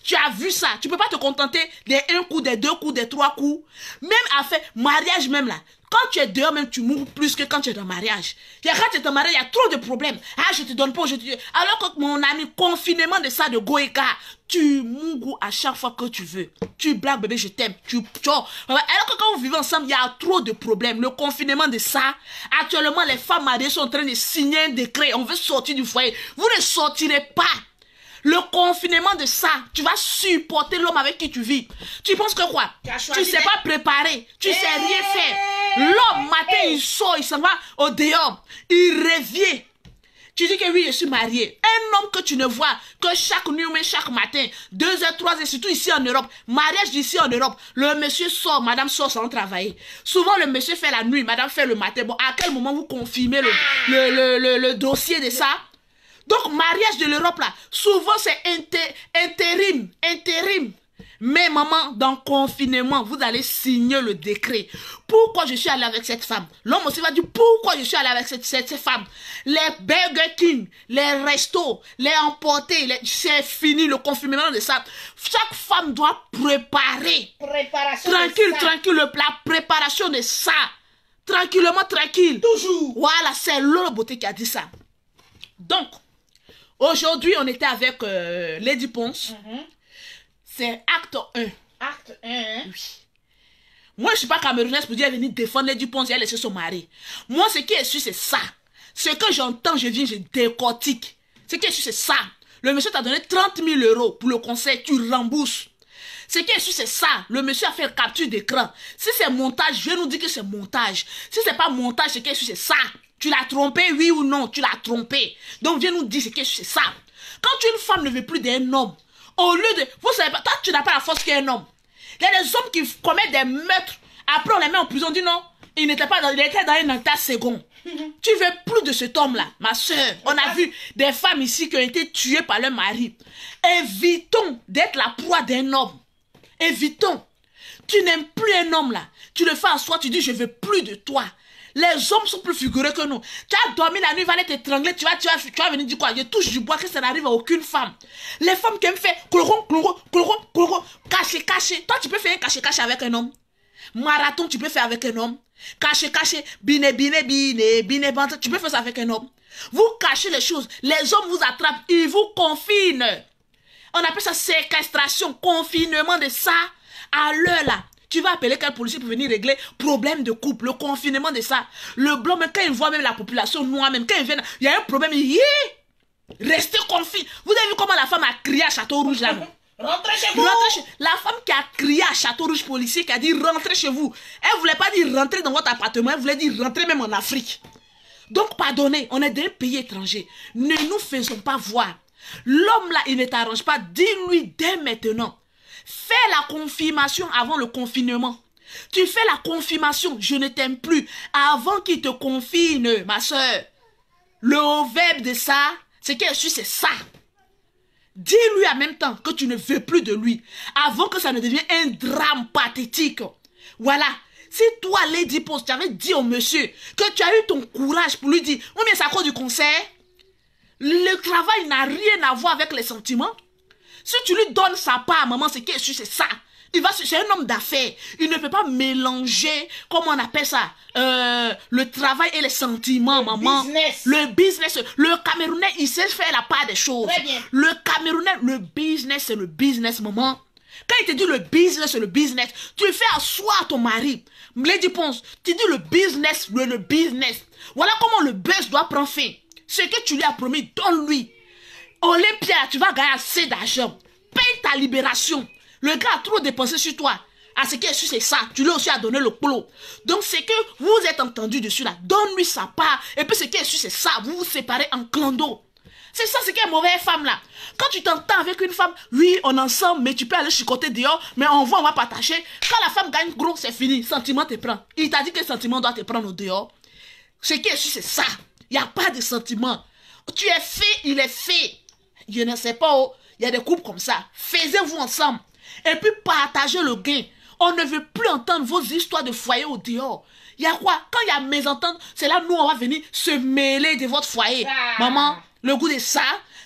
Tu as vu ça. Tu ne peux pas te contenter des 1 coup, des 2 coups, des 3 coups. Même à faire mariage même là. Quand tu es dehors même, tu mourres plus que quand tu es dans le mariage. Quand tu es dans le mariage, il y a trop de problèmes. Ah, je te donne pas, je te dis. Alors que mon ami, confinement de ça, de Goïka, tu mourres à chaque fois que tu veux. Tu blagues, bébé, je t'aime. Alors que quand vous vivez ensemble, il y a trop de problèmes. Le confinement de ça, actuellement, les femmes mariées sont en train de signer un décret. On veut sortir du foyer. Vous ne sortirez pas. Le confinement de ça, tu vas supporter l'homme avec qui tu vis. Tu penses que quoi? Tu ne sais pas préparer. Tu ne sais rien faire. L'homme, matin, il sort, il s'en va au dehors. Il revient. Tu dis que oui, je suis marié. Un homme que tu ne vois que chaque nuit, mais chaque matin, 2h, 3h, surtout ici en Europe. Mariage d'ici en Europe. Le monsieur sort, madame sort sans travailler. Souvent, le monsieur fait la nuit, madame fait le matin. Bon, à quel moment vous confirmez le dossier de ça? Donc, mariage de l'Europe, là, souvent, c'est intérim. Mais maman, dans le confinement, vous allez signer le décret. Pourquoi je suis allée avec cette femme? L'homme aussi va dire pourquoi je suis allée avec cette femme. Les Burger King, les restos, les emportés, c'est fini le confinement de ça. Chaque femme doit préparer. Préparation. Tranquille, la préparation de ça. Tranquillement, tranquille. Toujours. Voilà, c'est Lolo Beauté qui a dit ça. Donc, aujourd'hui, on était avec Lady Ponce. C'est acte 1. Acte 1. Oui. Moi, je ne suis pas camerounaise pour dire venir défendre Lady Ponce et elle laisser son mari. Moi, ce qui est sûr, c'est ça. Ce que j'entends, je viens, je décortique. Ce qui est sûr, c'est ça. Le monsieur t'a donné 30 000 € pour le conseil, tu rembourses. Ce qui est sûr, c'est ça. Le monsieur a fait capture d'écran. Si c'est montage, je nous dis que c'est montage. Si c'est pas montage, ce qui est sûr, c'est ça. Tu l'as trompé, oui ou non, tu l'as trompé. Donc, viens nous dire ce qui est sûr, c'est ça. Quand une femme ne veut plus d'un homme, au lieu de... Vous savez pas, toi, tu n'as pas la force qu'un homme. Il y a des hommes qui commettent des meurtres. Après, on les met en prison. On dit non, il était dans un état second. Tu veux plus de cet homme-là, ma soeur. On a vu des femmes ici qui ont été tuées par leur mari. Évitons d'être la proie d'un homme. Évitons. Tu n'aimes plus un homme là. Tu le fais à soi, tu dis je veux plus de toi. Les hommes sont plus figurés que nous. Tu as dormi la nuit, il va aller t'étrangler, tu vas venir dire quoi? Je touche du bois que ça n'arrive à aucune femme. Les femmes qui aiment faire caché. Toi, tu peux faire un caché avec un homme. Marathon, tu peux faire avec un homme. Caché, bine, tu peux faire ça avec un homme. Vous cachez les choses. Les hommes vous attrapent, ils vous confinent. On appelle ça séquestration, confinement de ça. À l'heure là. Tu vas appeler quel policier pour venir régler problème de couple, le confinement de ça. Le blanc, même quand il voit même la population noire, même quand il vient, il y a un problème, restez confinés. Vous avez vu comment la femme a crié à Château-Rouge là, non? Rentrez chez vous. La femme qui a crié à Château-Rouge policier, qui a dit rentrez chez vous. Elle voulait pas dire rentrer dans votre appartement, elle voulait dire rentrer même en Afrique. Donc pardonnez, on est d'un pays étranger. Ne nous faisons pas voir. L'homme là, il ne t'arrange pas. Dis-lui dès maintenant. Fais la confirmation avant le confinement. Tu fais la confirmation, je ne t'aime plus, avant qu'il te confine, ma soeur. Le verbe de ça, c'est qu'elle suit, c'est ça. Dis-lui en même temps que tu ne veux plus de lui, avant que ça ne devienne un drame pathétique. Voilà. Si toi, Lady Ponce, tu avais dit au monsieur que tu as eu ton courage pour lui dire, oui, mais c'est à cause du concert, le travail n'a rien à voir avec les sentiments. Si tu lui donnes sa part, maman, c'est qui c'est ça. C'est un homme d'affaires. Il ne peut pas mélanger, comment on appelle ça, le travail et les sentiments, maman. Business. Le business. Le Camerounais, il sait faire la part des choses. Très bien. Le Camerounais, le business, c'est le business, maman. Quand il te dit le business, c'est le business, tu fais asseoir ton mari. Lady Ponce, tu dis le business, le business. Voilà comment le buzz doit prendre fin. Ce que tu lui as promis, donne-lui. Olympia, tu vas gagner assez d'argent. Paye ta libération. Le gars a trop dépensé sur toi. À ce qui est sûr, c'est ça. Tu lui aussi as donné le boulot. Donc, c'est que vous êtes entendu dessus là. Donne-lui sa part. Et puis, ce qui est sûr, c'est ça. Vous vous séparez en clando. C'est ça, c'est qu'une mauvaise femme là. Quand tu t'entends avec une femme, oui, on est ensemble, mais tu peux aller chicoter dehors, mais on va partager. Quand la femme gagne gros, c'est fini. Sentiment te prend. Il t'a dit que le sentiment doit te prendre au dehors. Ce qui est sûr, c'est ça. Il n'y a pas de sentiment. Tu es fait, il est fait. Je ne sais pas, il y a des couples comme ça. Faisez-vous ensemble. Et puis partagez le gain. On ne veut plus entendre vos histoires de foyer au dehors. Il y a quoi? Quand il y a mésentente, c'est là nous on va venir se mêler de votre foyer. Maman, le goût de ça,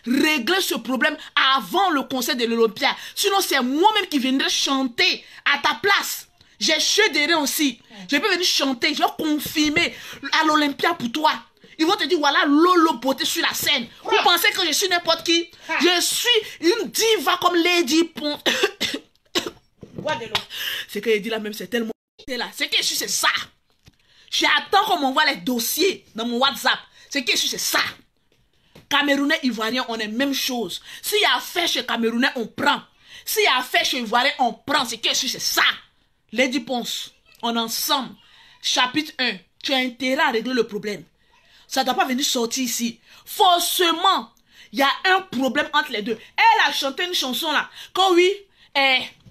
régler ce problème avant le concert de l'Olympia. Sinon, c'est moi-même qui viendrai chanter à ta place. J'ai chedéré aussi. Je peux venir chanter, je vais confirmer à l'Olympia pour toi. Ils vont te dire, voilà, Lolo Beauté sur la scène. Vous pensez que je suis n'importe qui? Je suis une diva comme Lady Ponce. Ce qu'elle dit là même, c'est tellement... Ce que je suis, c'est ça. J'attends qu'on m'envoie les dossiers dans mon WhatsApp. Ce que je suis, c'est ça. Camerounais, Ivoiriens, on est même chose. S'il y a affaire chez Camerounais, on prend. S'il y a affaire chez Ivoiriens, on prend. Ce que je suis, c'est ça. Lady Ponce, on est ensemble. Chapitre 1. Tu as intérêt à régler le problème. Ça ne doit pas venir sortir ici. Forcément, il y a un problème entre les deux. Elle a chanté une chanson là. Quand oui,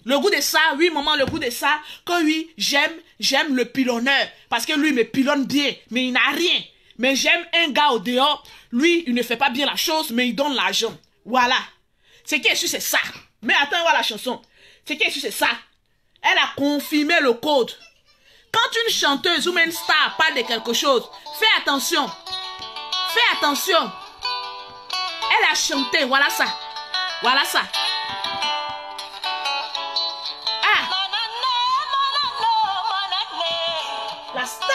le goût de ça, oui maman, le goût de ça. Quand oui, j'aime le pilonneur. Parce que lui me pilonne bien, mais il n'a rien. Mais j'aime un gars au dehors. Lui, il ne fait pas bien la chose, mais il donne l'argent. Voilà. Ce qui est sûr, c'est ça. Mais attends, voir la chanson. Ce qui est sûr, c'est ça. Elle a confirmé le code. Quand une chanteuse ou une star parle de quelque chose, fais attention. Fais attention. Elle a chanté, voilà ça. Voilà ça. Ah. La star.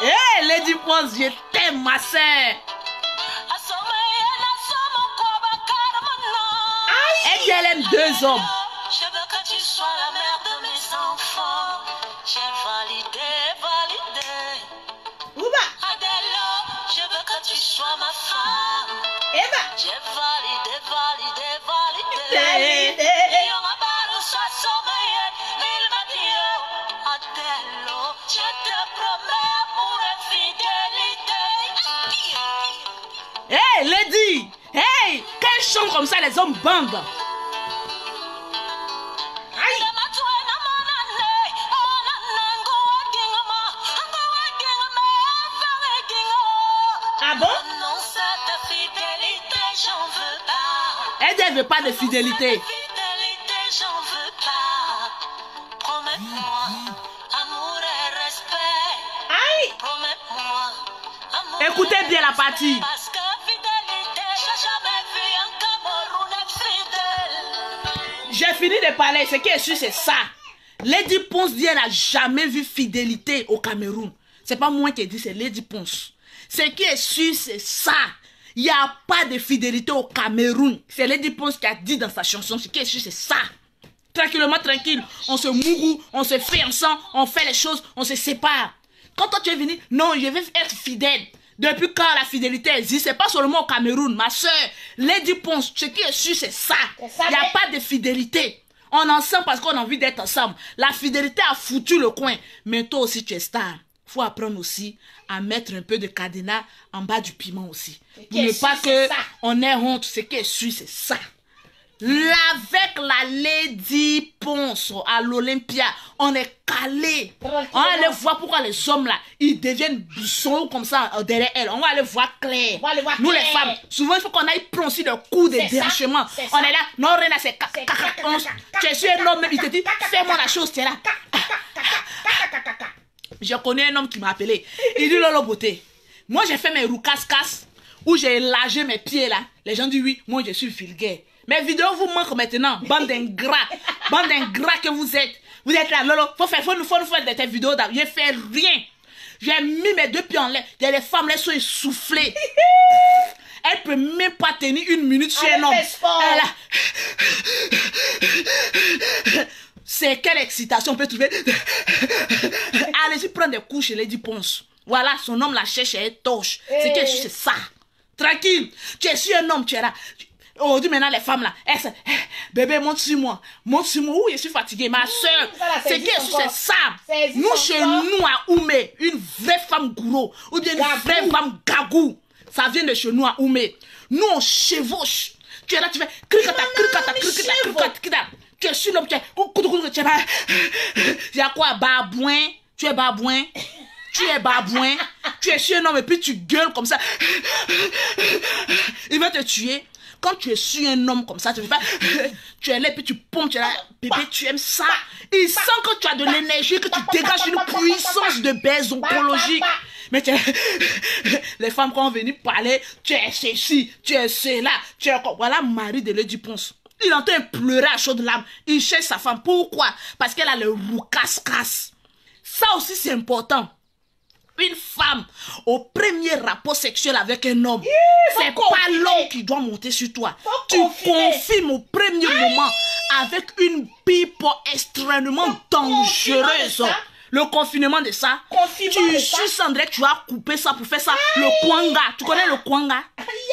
Hey, Lady Ponce, je t'aime, ma sœur. Elle dit elle aime 2 hommes. Je veux que tu sois la mère de mes enfants. J'ai validé. Ouba. Adèle, je veux que tu sois ma femme. Eva. J'ai validé. Validé. Il y aura pas de soir sommeillé. Il m'a dit, Adèle, je te promets amour et fidélité. Hey, Lady. Hey, quand elle chante comme ça, les hommes bandent. Ah bon? Non, cette fidélité, j'en veux pas. Elle dit elle veut pas de fidélité. Fidélité, j'en veux pas. Promets-moi amour et respect. Aïe. Promets-moi amour. Écoutez bien la partie. Parce que fidélité, j'ai jamais vu un Cameroun être fidèle. J'ai fini de parler. Ce qui est sûr, c'est ça. Lady Ponce dit elle n'a jamais vu fidélité au Cameroun. C'est pas moi qui ai dit, c'est Lady Ponce. Ce qui est sûr, c'est ça. Il n'y a pas de fidélité au Cameroun. C'est Lady Ponce qui a dit dans sa chanson. Ce qui est sûr, c'est ça. Tranquillement, tranquille. On se mourou, on se fait ensemble, on fait les choses, on se sépare. Quand toi tu es venu, non, je vais être fidèle. Depuis quand la fidélité existe, c'est pas seulement au Cameroun, ma soeur. Lady Ponce, ce qui est sûr, c'est ça. Il n'y a pas de fidélité. On est ensemble parce qu'on a envie d'être ensemble. La fidélité a foutu le coin. Mais toi aussi, tu es star. Faut apprendre aussi à mettre un peu de cadenas en bas du piment aussi. Pour ne pas que on ait honte. Ce qui est sûr, c'est ça. Avec la Lady Ponce à l'Olympia, on est calé. On va aller voir pourquoi les hommes là, ils deviennent buissons comme ça derrière elle. On va aller voir clair. On va aller voir Nous clair. les femmes, souvent il faut qu'on aille prononcer le coup de déhanchement. On est là, non, Rena, c'est tu suis un homme, même il te dit, fais-moi la chose, tu es là. Je connais un homme qui m'a appelé. Il dit Lolo Beauté. Moi j'ai fait mes roucasse-casse où j'ai élargi mes pieds là. Les gens disent oui, moi je suis vulgaire. Mes vidéos vous manquent maintenant. Bande d'ingrats. Bande d'ingrats que vous êtes. Vous êtes là, Lolo. Faut nous faire de tes vidéos. J'ai fait rien. J'ai mis mes 2 pieds en l'air. Les femmes là sont essoufflées. Elle ne peut même pas tenir 1 minute sur un homme. C'est quelle excitation on peut trouver. Allez-y prendre des couches chez Lady Ponce. Voilà, son homme la cherche et elle torche. C'est qu'elle c'est ça. Tranquille. Tu es sur un homme, tu es là. Aujourd'hui, maintenant, les femmes là, bébé, monte sur moi. Monte sur moi. Ouh, je suis fatiguée. Ma soeur, c'est qu'elle c'est ça. Nous, chez nous, à Oumé, une vraie femme gourou, ou bien une vraie femme gagou, ça vient de chez nous à Oumé. Nous, on chevauche. Tu es là, tu fais cricata. Tu es sur l'homme, tu es il y a quoi, babouin? Tu es babouin? Tu es babouin? Tu es sur un homme et puis tu gueules comme ça. Il va te tuer. Quand tu es sur un homme comme ça, tu es là et puis tu pompes, tu es là, bébé, tu aimes ça. Il sent que tu as de l'énergie, que tu dégages une puissance de baise oncologique. Mais les femmes quand on vient parler, tu es ceci, tu es cela, tu es... Voilà Marie de Lady Ponce. Il entend pleurer à chaudes larmes. Il cherche sa femme. Pourquoi? Parce qu'elle a le roucasse-casse. Ça aussi c'est important. Une femme au premier rapport sexuel avec un homme, c'est pas l'homme qui doit monter sur toi. Tu confirmes au premier moment avec une pipe extrêmement dangereuse. Le confinement de ça, tu sucerais que tu as coupé ça pour faire ça. Le kwanga, tu connais le kwanga?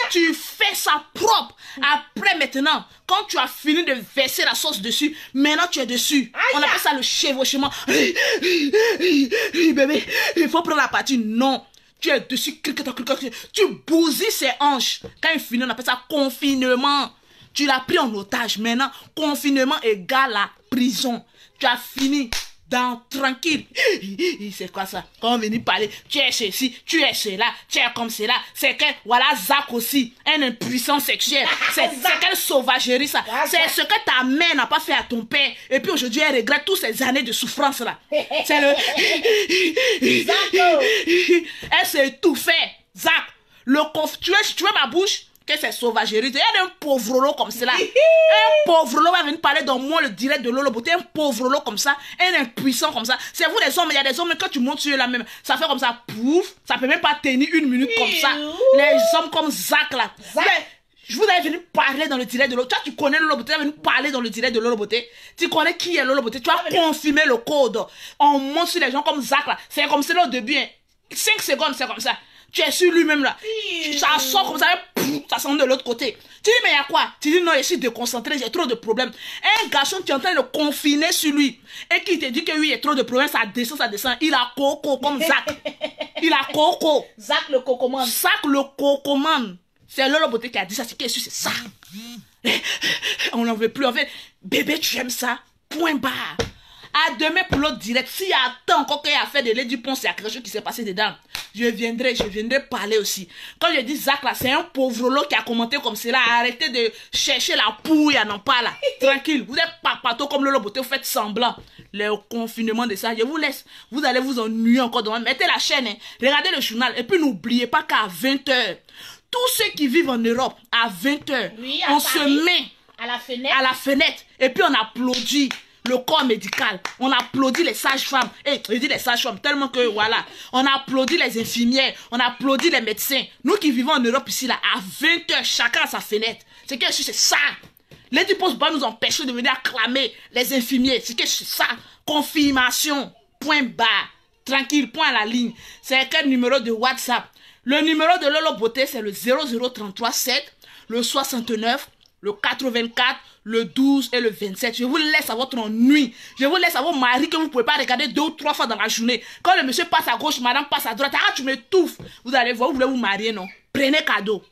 Tu fais ça propre. Après maintenant, quand tu as fini de verser la sauce dessus, maintenant tu es dessus. On appelle ça le chevauchement. Bébé, il faut prendre la partie. Non, Tu es dessus, tu bousilles ses hanches. Quand il finit, on appelle ça confinement. Tu l'as pris en otage. Maintenant, confinement égale à prison. Tu as fini dans tranquille. C'est quoi ça? Quand on vient parler, tu es ceci, tu es cela, tu es comme cela. C'est que, voilà, Zach aussi, un impuissant sexuel. C'est quelle sauvagerie ça. C'est ce que ta mère n'a pas fait à ton père. Et puis aujourd'hui, elle regrette toutes ces années de souffrance là. C'est le... Elle s'est étouffée. Zach, tu veux ma bouche? Que c'est sauvagerie. Il y a un pauvre lot comme cela. Un pauvre lot va venir parler dans moi le direct de Lolo Beauté. Un pauvre lot comme ça. Un impuissant comme ça. C'est vous les hommes. Il y a des hommes, quand tu montes sur eux là même, ça fait comme ça. Pouf. Ça peut même pas tenir une minute comme ça. Les hommes comme Zach là. Mais, je vous avais venu parler dans le direct de Lolo. Toi, tu connais Lolo Beauté. Tu as venu parler dans le direct de Lolo Beauté. Tu connais qui est Lolo Beauté. Tu as confirmé le code. On monte sur les gens comme Zach là. C'est comme ça au début. 5 secondes, c'est comme ça. Tu es sur lui-même là. Ça sort comme ça, ça sort de l'autre côté. Tu dis, mais il y a quoi? Tu dis, non, je suis déconcentré, j'ai trop de problèmes. Un garçon, tu es en train de confiner sur lui. Et qui te dit que oui, il y a trop de problèmes, ça descend, ça descend. Il a coco comme Zach. Il a coco. Zach le cocoman. Zach le cocoman. C'est Lolo Beauté qui a dit ça. C'est qui est sûr, c'est ça. On n'en veut plus. En fait, bébé, tu aimes ça? Point barre. À demain pour l'autre direct. S'il y a tant encore qu'il y a fait de l'aide du pont, c'est quelque chose qui s'est passé dedans. Je viendrai parler aussi. Quand je dis Zach là, c'est un pauvre lot qui a commenté comme cela. Arrêtez de chercher la pouille à n'en pas là. Tranquille. Vous êtes papato comme Lolo Beauté, vous faites semblant. Le confinement de ça, je vous laisse. Vous allez vous ennuyer encore demain. Mettez la chaîne, hein. Regardez le journal. Et puis n'oubliez pas qu'à 20h, tous ceux qui vivent en Europe, à 20h, oui, on se met à la fenêtre. Et puis on applaudit le corps médical, on applaudit les sages-femmes, je dis les sages-femmes tellement que voilà, on applaudit les infirmières, on applaudit les médecins. Nous qui vivons en Europe ici là, à 20h, chacun à sa fenêtre. C'est que c'est ça. Les diplômes pas nous empêcher de venir acclamer les infirmiers. C'est que c'est ça. Confirmation, point barre, tranquille, point à la ligne. C'est quel numéro de WhatsApp? Le numéro de Lolo Beauté, c'est le 0033 7, le 69, le 84, le 12 et le 27. Je vous laisse à votre ennui. Je vous laisse à vos maris que vous ne pouvez pas regarder 2 ou 3 fois dans la journée. Quand le monsieur passe à gauche, madame passe à droite, ah, tu m'étouffes. Vous allez voir, vous voulez vous marier, non? Prenez cadeau.